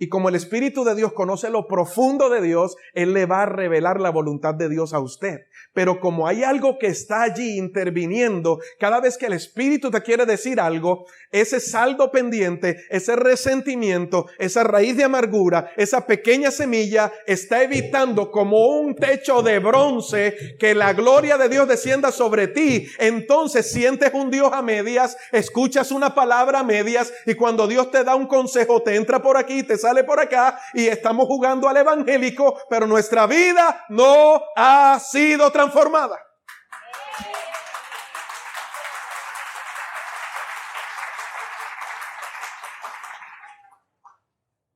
Y como el Espíritu de Dios conoce lo profundo de Dios, Él le va a revelar la voluntad de Dios a usted. Pero como hay algo que está allí interviniendo, cada vez que el Espíritu te quiere decir algo, ese saldo pendiente, ese resentimiento, esa raíz de amargura, esa pequeña semilla está evitando como un techo de bronce que la gloria de Dios descienda sobre ti. Entonces sientes un Dios a medias, escuchas una palabra a medias y cuando Dios te da un consejo te entra por aquí, te sale por acá y estamos jugando al evangélico, pero nuestra vida no ha sido transformada.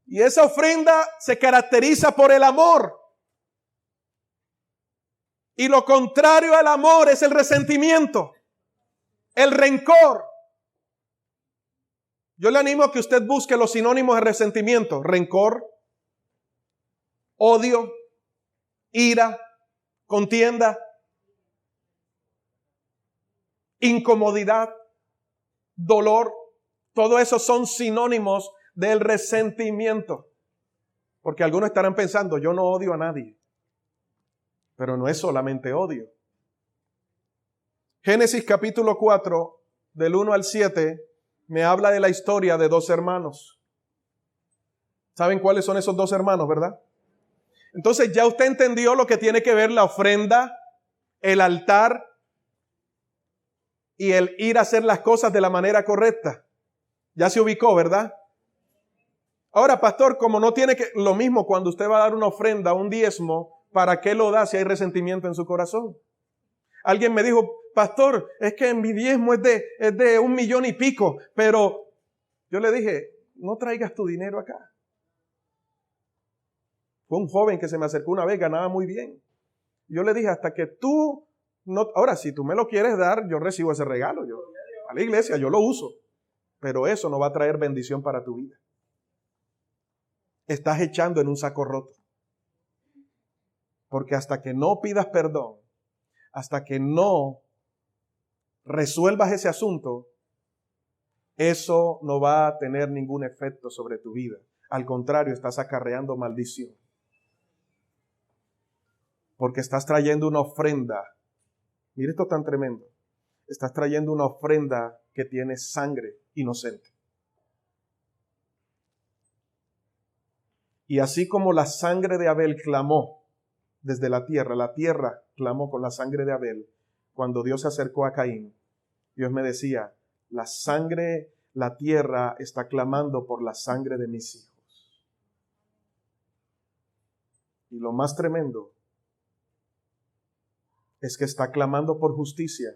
Y esa ofrenda se caracteriza por el amor. Y lo contrario al amor es el resentimiento, el rencor. Yo le animo a que usted busque los sinónimos de resentimiento: rencor, odio, ira, contienda, incomodidad, dolor. Todo eso son sinónimos del resentimiento. Porque algunos estarán pensando, yo no odio a nadie. Pero no es solamente odio. Génesis capítulo 4, del 1 al 7, me habla de la historia de dos hermanos. ¿Saben cuáles son esos dos hermanos, verdad? Entonces ya usted entendió lo que tiene que ver la ofrenda, el altar y el ir a hacer las cosas de la manera correcta. Ya se ubicó, ¿verdad? Ahora, pastor, como no tiene que... Lo mismo cuando usted va a dar una ofrenda, un diezmo, ¿para qué lo da si hay resentimiento en su corazón? Alguien me dijo, pastor, es que mi diezmo es de 1,000,000 y pico, pero yo le dije, no traigas tu dinero acá. Fue un joven que se me acercó una vez, ganaba muy bien. Yo le dije, hasta que tú no... Ahora, si tú me lo quieres dar, yo recibo ese regalo. Yo, a la iglesia, yo lo uso. Pero eso no va a traer bendición para tu vida. Estás echando en un saco roto. Porque hasta que no pidas perdón, hasta que no resuelvas ese asunto, eso no va a tener ningún efecto sobre tu vida. Al contrario, estás acarreando maldición. Porque estás trayendo una ofrenda. Mire esto tan tremendo. Estás trayendo una ofrenda que tiene sangre inocente. Y así como la sangre de Abel clamó desde la tierra clamó con la sangre de Abel. Cuando Dios se acercó a Caín, Dios me decía, la tierra está clamando por la sangre de mis hijos. Y lo más tremendo es que está clamando por justicia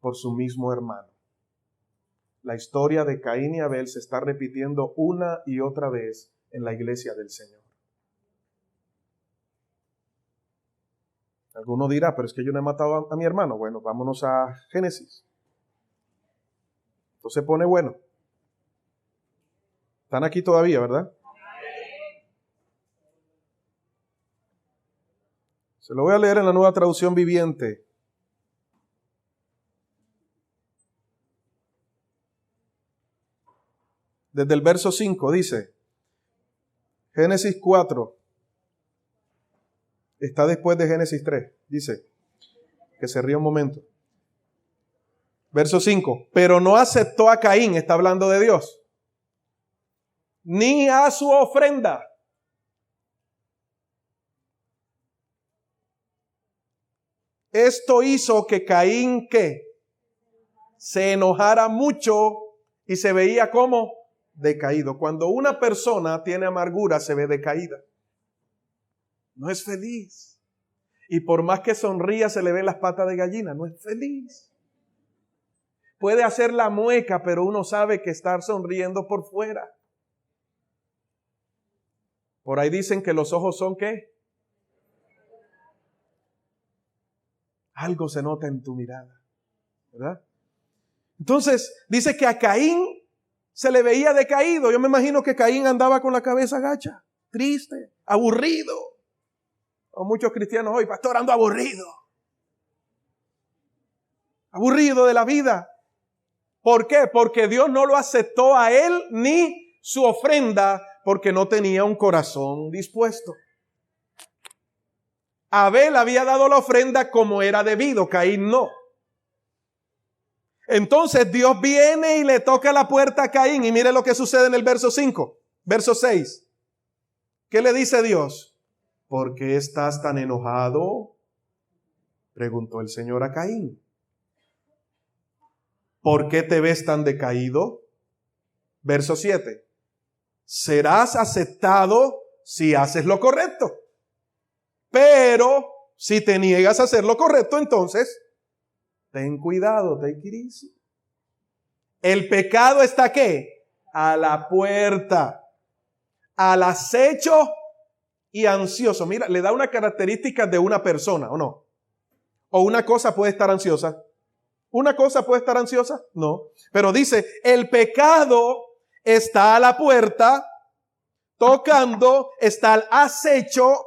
por su mismo hermano. La historia de Caín y Abel se está repitiendo una y otra vez en la iglesia del Señor. Alguno dirá, pero es que yo no he matado a mi hermano. Bueno, vámonos a Génesis. Entonces se pone bueno. Están aquí todavía, ¿verdad? Se lo voy a leer en la Nueva Traducción Viviente. Desde el verso 5 dice, Génesis 4. Está después de Génesis 3. Dice, que se ríe un momento. Verso 5. Pero no aceptó a Caín, está hablando de Dios, ni a su ofrenda. Esto hizo que Caín, ¿qué? Se enojara mucho y se veía como decaído. Cuando una persona tiene amargura, se ve decaída. No es feliz. Y por más que sonría, se le ven las patas de gallina. No es feliz. Puede hacer la mueca, pero uno sabe que está sonriendo por fuera. Por ahí dicen que los ojos son ¿qué? Algo se nota en tu mirada, ¿verdad? Entonces, dice que a Caín se le veía decaído. Yo me imagino que Caín andaba con la cabeza gacha, triste, aburrido. O muchos cristianos hoy, pastor, ando aburrido. Aburrido de la vida. ¿Por qué? Porque Dios no lo aceptó a él ni su ofrenda, porque no tenía un corazón dispuesto. Abel había dado la ofrenda como era debido, Caín no. Entonces Dios viene y le toca la puerta a Caín y mire lo que sucede en el verso 5, verso 6. ¿Qué le dice Dios? ¿Por qué estás tan enojado? Preguntó el Señor a Caín. ¿Por qué te ves tan decaído? Verso 7. Serás aceptado si haces lo correcto. Pero si te niegas a hacer lo correcto, entonces ten cuidado, take it easy. El pecado está ¿qué? A la puerta, al acecho y ansioso. Mira, le da una característica de una persona, ¿o no? O una cosa puede estar ansiosa. ¿Una cosa puede estar ansiosa? No. Pero dice, el pecado está a la puerta, tocando, está al acecho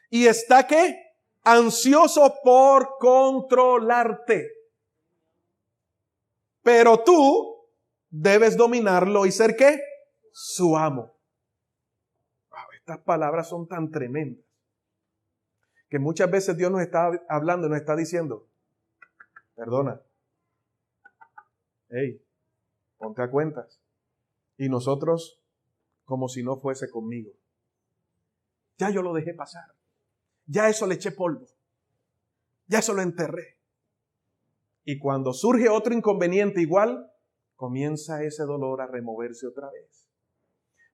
y está ¿qué? Ansioso por controlarte. Pero tú debes dominarlo y ser ¿qué? Su amo. Wow, estas palabras son tan tremendas que muchas veces Dios nos está hablando y nos está diciendo, perdona, hey, ponte a cuentas. Y nosotros, como si no fuese conmigo. Ya yo lo dejé pasar. Ya eso le eché polvo. Ya eso lo enterré. Y cuando surge otro inconveniente igual, comienza ese dolor a removerse otra vez.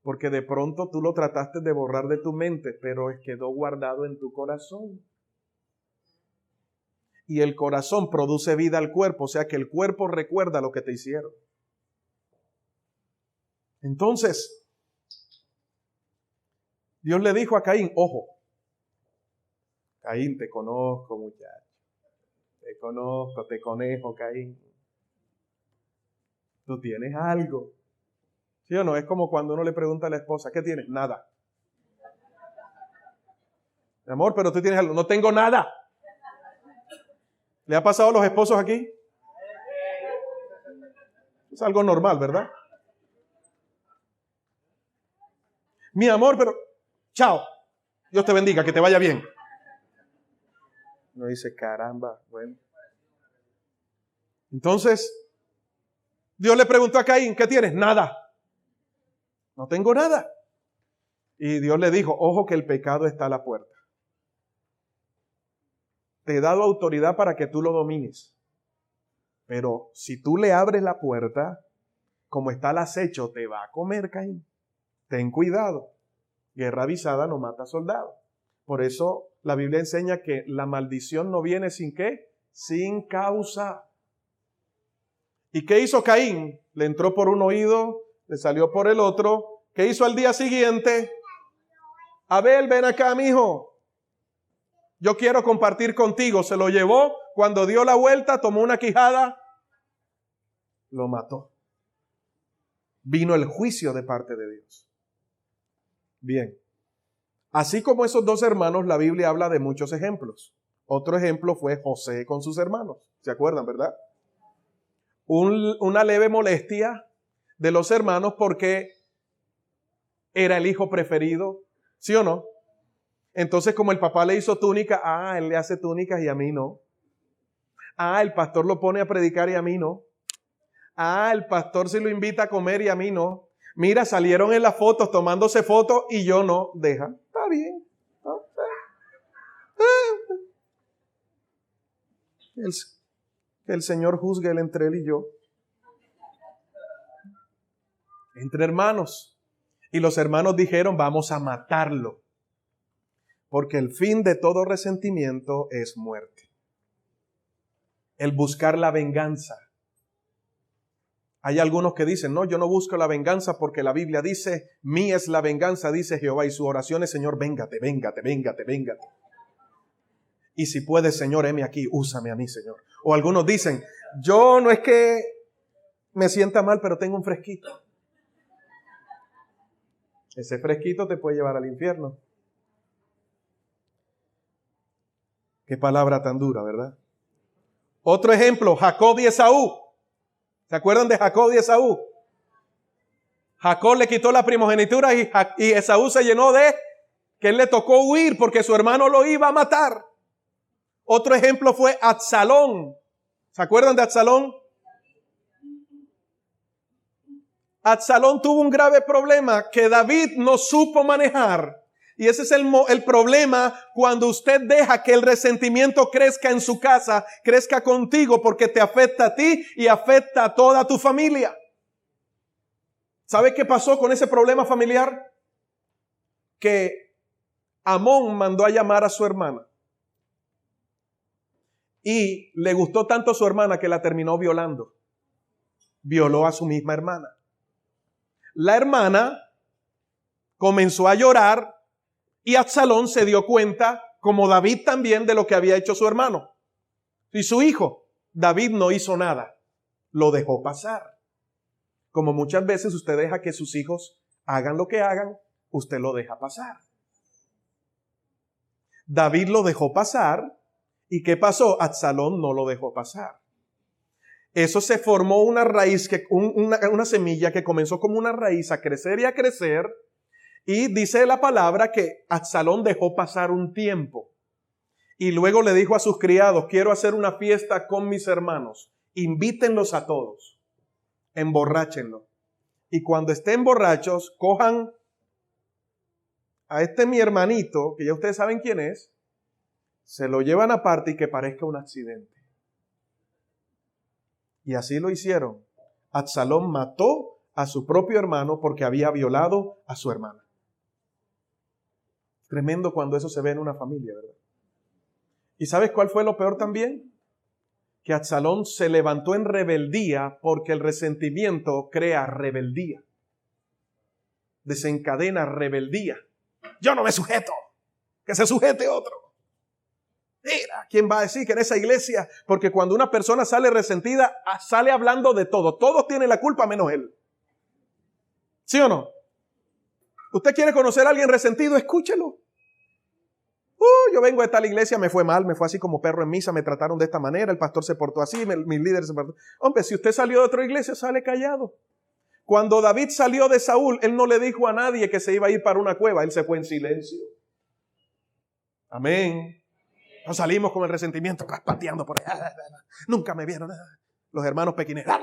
Porque de pronto tú lo trataste de borrar de tu mente, pero quedó guardado en tu corazón. Y el corazón produce vida al cuerpo, o sea que el cuerpo recuerda lo que te hicieron. Entonces, Dios le dijo a Caín, ojo, Caín, te conozco, muchacho. Te conozco, te conejo, Caín. Tú tienes algo. ¿Sí o no? Es como cuando uno le pregunta a la esposa, ¿qué tienes? Nada. Mi amor, pero tú tienes algo. No tengo nada. ¿Le ha pasado a los esposos aquí? Es algo normal, ¿verdad? Mi amor, pero... Chao. Dios te bendiga, que te vaya bien. Uno dice, caramba, bueno. Entonces, Dios le preguntó a Caín, ¿qué tienes? Nada. No tengo nada. Y Dios le dijo, ojo que el pecado está a la puerta. Te he dado autoridad para que tú lo domines. Pero si tú le abres la puerta, como está al acecho, te va a comer, Caín. Ten cuidado. Guerra avisada no mata soldado. Por eso la Biblia enseña que la maldición no viene sin ¿qué? Sin causa. ¿Y qué hizo Caín? Le entró por un oído, le salió por el otro. ¿Qué hizo al día siguiente? Abel, ven acá, mijo. Yo quiero compartir contigo. Se lo llevó. Cuando dio la vuelta, tomó una quijada, lo mató. Vino el juicio de parte de Dios. Bien. Así como esos dos hermanos, la Biblia habla de muchos ejemplos. Otro ejemplo fue José con sus hermanos. ¿Se acuerdan, verdad? Una leve molestia de los hermanos porque Era el hijo preferido, ¿sí o no? Entonces, como el papá le hizo túnica, él le hace túnicas y a mí no. El pastor lo pone a predicar y a mí no. El pastor se lo invita a comer y a mí no. Mira, salieron en las fotos tomándose fotos y yo no. Deja, está bien. Que el Señor juzgue entre él y yo. Entre hermanos. Y los hermanos dijeron, vamos a matarlo. Porque el fin de todo resentimiento es muerte. El buscar la venganza. Hay algunos que dicen, no, yo no busco la venganza porque la Biblia dice, mía es la venganza, dice Jehová, y su oración es, Señor, véngate, véngate, véngate, véngate. Y si puedes, Señor, heme aquí, úsame a mí, Señor. O algunos dicen, yo no es que me sienta mal, pero tengo un fresquito. Ese fresquito te puede llevar al infierno. Qué palabra tan dura, ¿verdad? Otro ejemplo, Jacob y Esaú. ¿Se acuerdan de Jacob y Esaú? Jacob le quitó la primogenitura y Esaú se llenó de que él le tocó huir porque su hermano lo iba a matar. Otro ejemplo fue Absalón. ¿Se acuerdan de Absalón? Absalón tuvo un grave problema que David no supo manejar. Y ese es el problema cuando usted deja que el resentimiento crezca en su casa, crezca contigo, porque te afecta a ti y afecta a toda tu familia. ¿Sabe qué pasó con ese problema familiar? Que Amón mandó a llamar a su hermana. Y le gustó tanto a su hermana que la terminó violando. Violó a su misma hermana. La hermana comenzó a llorar y Absalón se dio cuenta, como David también, de lo que había hecho su hermano. Y su hijo, David no hizo nada. Lo dejó pasar. Como muchas veces usted deja que sus hijos hagan lo que hagan, usted lo deja pasar. David lo dejó pasar. ¿Y qué pasó? Absalón no lo dejó pasar. Eso se formó una raíz, una semilla que comenzó como una raíz a crecer y a crecer. Y dice la palabra que Absalón dejó pasar un tiempo. Y luego le dijo a sus criados, quiero hacer una fiesta con mis hermanos. Invítenlos a todos. Emborráchenlos. Y cuando estén borrachos, cojan a mi hermanito, que ya ustedes saben quién es, se lo llevan aparte y que parezca un accidente. Y así lo hicieron. Absalón mató a su propio hermano porque había violado a su hermana. Tremendo cuando eso se ve en una familia, ¿verdad? ¿Y sabes cuál fue lo peor también? Que Absalón se levantó en rebeldía porque el resentimiento crea rebeldía. Desencadena rebeldía. Yo no me sujeto, que se sujete otro. Mira, ¿quién va a decir que en esa iglesia? Porque cuando una persona sale resentida, sale hablando de todo. Todos tienen la culpa menos él. ¿Sí o no? ¿Usted quiere conocer a alguien resentido? Escúchelo. Yo vengo de tal iglesia, me fue mal, me fue así como perro en misa, me trataron de esta manera, el pastor se portó así, mis líderes se portó. Hombre, si usted salió de otra iglesia, sale callado. Cuando David salió de Saúl, él no le dijo a nadie que se iba a ir para una cueva, él se fue en silencio. Amén. No salimos con el resentimiento, pateando por ahí. Nunca me vieron. Los hermanos pequineros.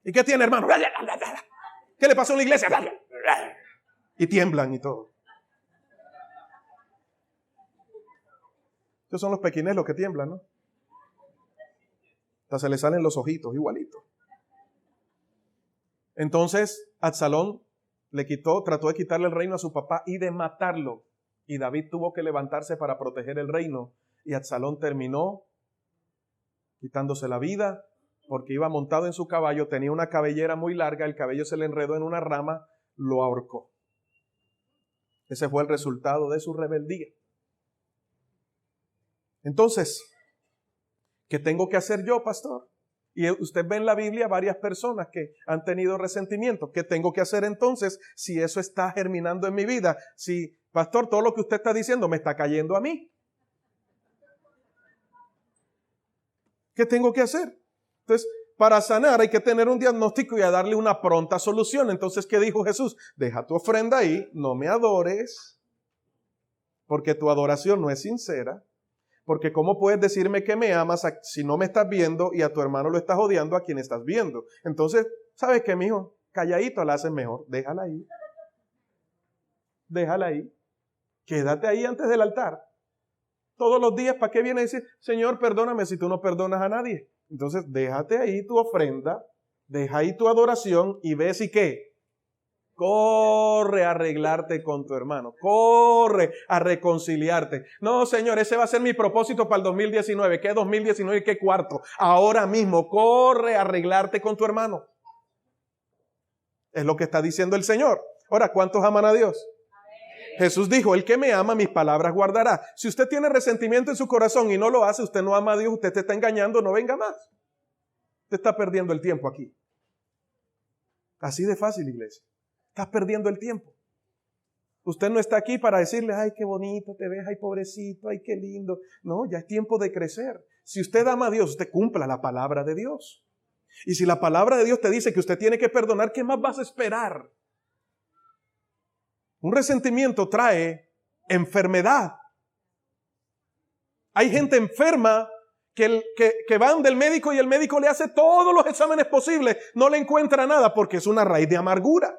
¿Y qué tiene, hermano? ¿Qué le pasó en la iglesia? Y tiemblan y todo. Esos son los pequines los que tiemblan, ¿no? Hasta se les salen los ojitos igualitos. Entonces, Absalón trató de quitarle el reino a su papá y de matarlo. Y David tuvo que levantarse para proteger el reino. Y Absalón terminó quitándose la vida porque iba montado en su caballo, tenía una cabellera muy larga, el cabello se le enredó en una rama, lo ahorcó. Ese fue el resultado de su rebeldía. Entonces, ¿qué tengo que hacer yo, pastor? Y usted ve en la Biblia varias personas que han tenido resentimiento. ¿Qué tengo que hacer entonces si eso está germinando en mi vida? Si, pastor, todo lo que usted está diciendo me está cayendo a mí. ¿Qué tengo que hacer? Entonces, para sanar hay que tener un diagnóstico y a darle una pronta solución. Entonces, ¿qué dijo Jesús? Deja tu ofrenda ahí, no me adores, porque tu adoración no es sincera. Porque ¿cómo puedes decirme que me amas si no me estás viendo y a tu hermano lo estás odiando a quien estás viendo? Entonces, ¿sabes qué, mijo? Calladito la haces mejor. Déjala ahí. Déjala ahí. Quédate ahí antes del altar. Todos los días, ¿para qué viene a decir, Señor, perdóname si tú no perdonas a nadie? Entonces, déjate ahí tu ofrenda, deja ahí tu adoración y ves y qué. Corre a arreglarte con tu hermano. Corre a reconciliarte. No, Señor, ese va a ser mi propósito para el 2019. ¿Qué 2019 y qué cuarto? Ahora mismo, corre a arreglarte con tu hermano. Es lo que está diciendo el Señor. Ahora, ¿cuántos aman a Dios? Jesús dijo, el que me ama, mis palabras guardará. Si usted tiene resentimiento en su corazón y no lo hace, usted no ama a Dios, usted te está engañando, no venga más. Usted está perdiendo el tiempo aquí. Así de fácil, iglesia. Estás perdiendo el tiempo. Usted no está aquí para decirle, ay, qué bonito te ves, ay, pobrecito, ay, qué lindo. No, ya es tiempo de crecer. Si usted ama a Dios, usted cumpla la palabra de Dios. Y si la palabra de Dios te dice que usted tiene que perdonar, ¿qué más vas a esperar? Un resentimiento trae enfermedad. Hay gente enferma que van del médico y el médico le hace todos los exámenes posibles. No le encuentra nada porque es una raíz de amargura.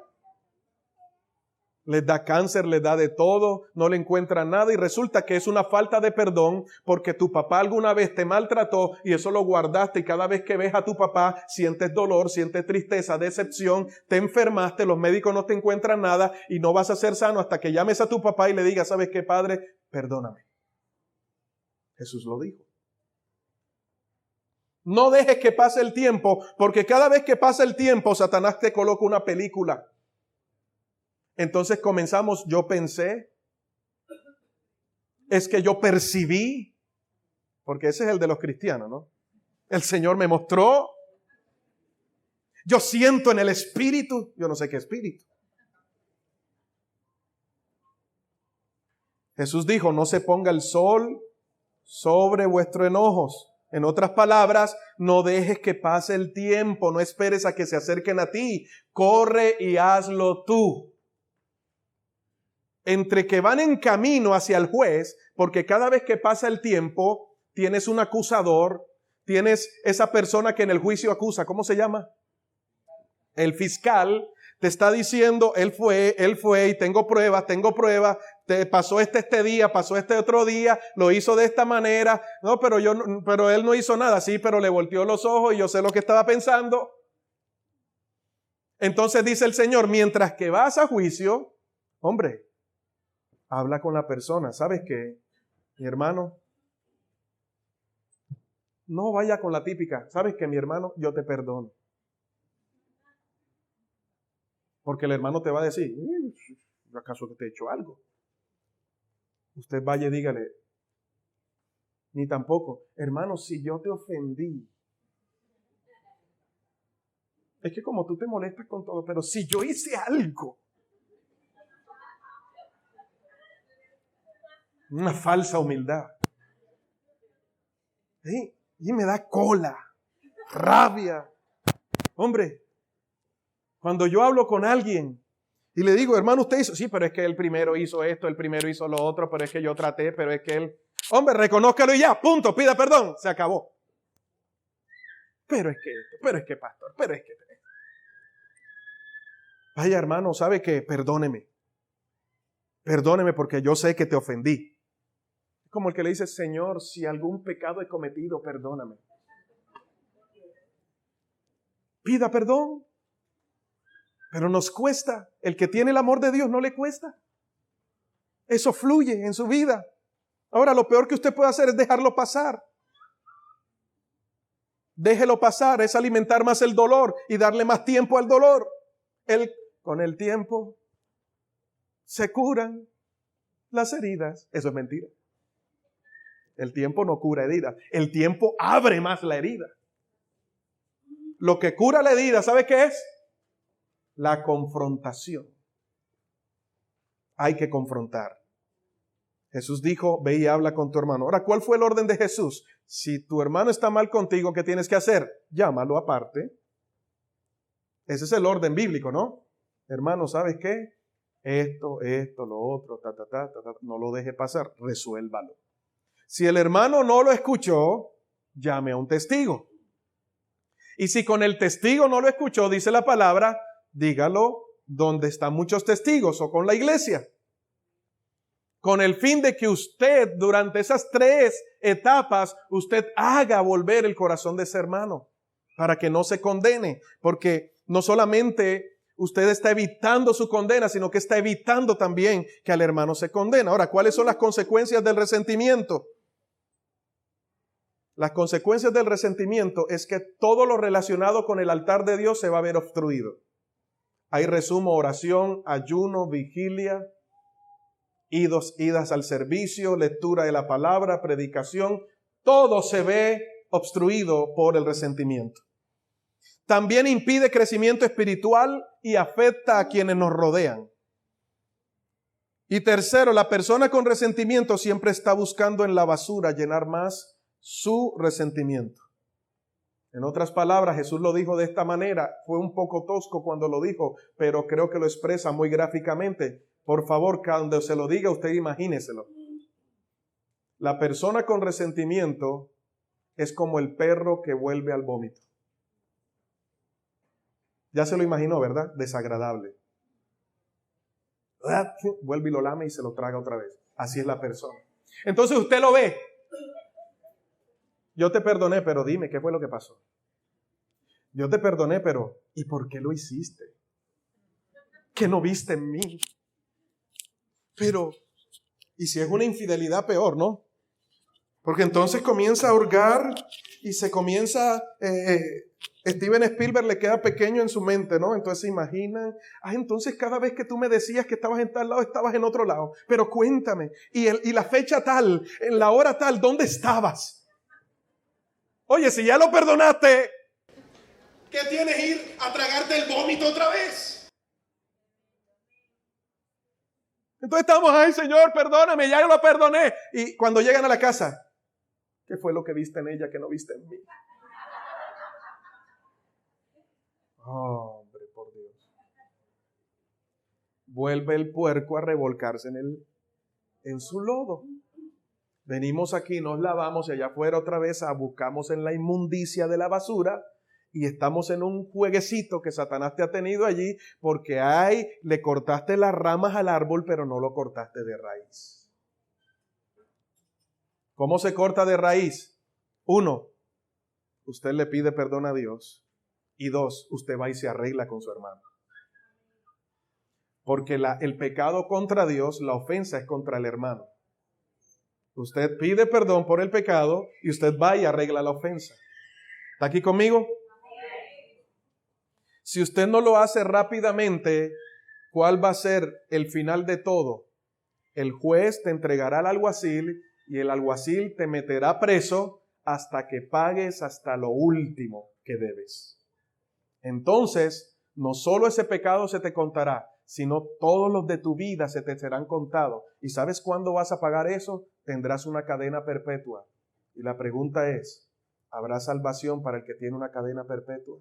Les da cáncer, les da de todo, no le encuentran nada y resulta que es una falta de perdón porque tu papá alguna vez te maltrató y eso lo guardaste y cada vez que ves a tu papá sientes dolor, sientes tristeza, decepción, te enfermaste, los médicos no te encuentran nada y no vas a ser sano hasta que llames a tu papá y le digas, ¿sabes qué, padre? Perdóname. Jesús lo dijo. No dejes que pase el tiempo porque cada vez que pasa el tiempo Satanás te coloca una película. Entonces comenzamos, yo pensé, es que yo percibí, porque ese es el de los cristianos, ¿no? El Señor me mostró, yo siento en el espíritu, yo no sé qué espíritu. Jesús dijo, no se ponga el sol sobre vuestros enojos. En otras palabras, no dejes que pase el tiempo, no esperes a que se acerquen a ti, corre y hazlo tú. Entre que van en camino hacia el juez, porque cada vez que pasa el tiempo, tienes un acusador, tienes esa persona que en el juicio acusa, ¿cómo se llama? El fiscal te está diciendo, él fue y tengo pruebas, te pasó este día, pasó este otro día, lo hizo de esta manera, no, pero él no hizo nada, sí, pero le volteó los ojos y yo sé lo que estaba pensando. Entonces dice el Señor, mientras que vas a juicio, hombre, habla con la persona. ¿Sabes qué, mi hermano? No vaya con la típica. ¿Sabes qué, mi hermano? Yo te perdono. Porque el hermano te va a decir, ¿acaso te he hecho algo? Usted vaya y dígale, ni tampoco, hermano, si yo te ofendí. Es que como tú te molestas con todo, pero si yo hice algo. Una falsa humildad. ¿Sí? Y me da cola, rabia. Hombre, cuando yo hablo con alguien y le digo, hermano, usted hizo, sí, pero es que él primero hizo esto, él primero hizo lo otro, pero es que yo traté, pero es que él, hombre, reconózcalo y ya, punto, pida perdón, se acabó. Pero es que esto, pero es que pastor, pero es que... Vaya hermano, ¿sabe qué? Perdóneme porque yo sé que te ofendí. Como el que le dice, Señor, si algún pecado he cometido, perdóname. Pida perdón. Pero nos cuesta. El que tiene el amor de Dios no le cuesta. Eso fluye en su vida. Ahora, lo peor que usted puede hacer es dejarlo pasar. Déjelo pasar, es alimentar más el dolor y darle más tiempo al dolor. Con el tiempo se curan las heridas. Eso es mentira. El tiempo no cura heridas. El tiempo abre más la herida. Lo que cura la herida, ¿sabe qué es? La confrontación. Hay que confrontar. Jesús dijo, ve y habla con tu hermano. Ahora, ¿cuál fue el orden de Jesús? Si tu hermano está mal contigo, ¿qué tienes que hacer? Llámalo aparte. Ese es el orden bíblico, ¿no? Hermano, ¿sabes qué? Esto, lo otro, no lo deje pasar, resuélvalo. Si el hermano no lo escuchó, llame a un testigo. Y si con el testigo no lo escuchó, dice la palabra, dígalo donde están muchos testigos o con la iglesia. Con el fin de que usted, durante esas 3 etapas, usted haga volver el corazón de ese hermano para que no se condene. Porque no solamente usted está evitando su condena, sino que está evitando también que al hermano se condene. Ahora, ¿cuáles son las consecuencias del resentimiento? Las consecuencias del resentimiento es que todo lo relacionado con el altar de Dios se va a ver obstruido. Ahí resumo: oración, ayuno, vigilia, idas al servicio, lectura de la palabra, predicación. Todo se ve obstruido por el resentimiento. También impide crecimiento espiritual y afecta a quienes nos rodean. Y tercero, la persona con resentimiento siempre está buscando en la basura llenar más su resentimiento. En otras palabras, Jesús lo dijo de esta manera. Fue un poco tosco cuando lo dijo, pero creo que lo expresa muy gráficamente. Por favor, cuando se lo diga, usted imagíneselo. La persona con resentimiento es como el perro que vuelve al vómito. Ya se lo imaginó, ¿verdad? Desagradable. Vuelve y lo lame y se lo traga otra vez. Así es la persona. Entonces usted lo ve. Yo te perdoné, pero dime, ¿qué fue lo que pasó? Yo te perdoné, pero ¿y por qué lo hiciste? ¿Qué no viste en mí? Pero, ¿y si es una infidelidad, peor, no? Porque entonces comienza a hurgar y se comienza... Steven Spielberg le queda pequeño en su mente, ¿no? Entonces se imaginan, entonces cada vez que tú me decías que estabas en tal lado, estabas en otro lado. Pero cuéntame, y la fecha tal, en la hora tal, ¿dónde estabas? Oye, si ya lo perdonaste, ¿qué tienes que ir a tragarte el vómito otra vez? Entonces estamos, ay Señor, perdóname, ya yo lo perdoné. Y cuando llegan a la casa, ¿qué fue lo que viste en ella que no viste en mí? Oh, hombre, por Dios. Vuelve el puerco a revolcarse en su lodo. Venimos aquí, nos lavamos y allá afuera otra vez buscamos en la inmundicia de la basura y estamos en un jueguecito que Satanás te ha tenido allí porque le cortaste las ramas al árbol, pero no lo cortaste de raíz. ¿Cómo se corta de raíz? 1, usted le pide perdón a Dios. Y 2, usted va y se arregla con su hermano. Porque el pecado contra Dios, la ofensa es contra el hermano. Usted pide perdón por el pecado y usted va y arregla la ofensa. ¿Está aquí conmigo? Si usted no lo hace rápidamente, ¿cuál va a ser el final de todo? El juez te entregará al alguacil y el alguacil te meterá preso hasta que pagues hasta lo último que debes. Entonces, no solo ese pecado se te contará, sino todos los de tu vida se te serán contados. ¿Y sabes cuándo vas a pagar eso? Tendrás una cadena perpetua. Y la pregunta es, ¿habrá salvación para el que tiene una cadena perpetua?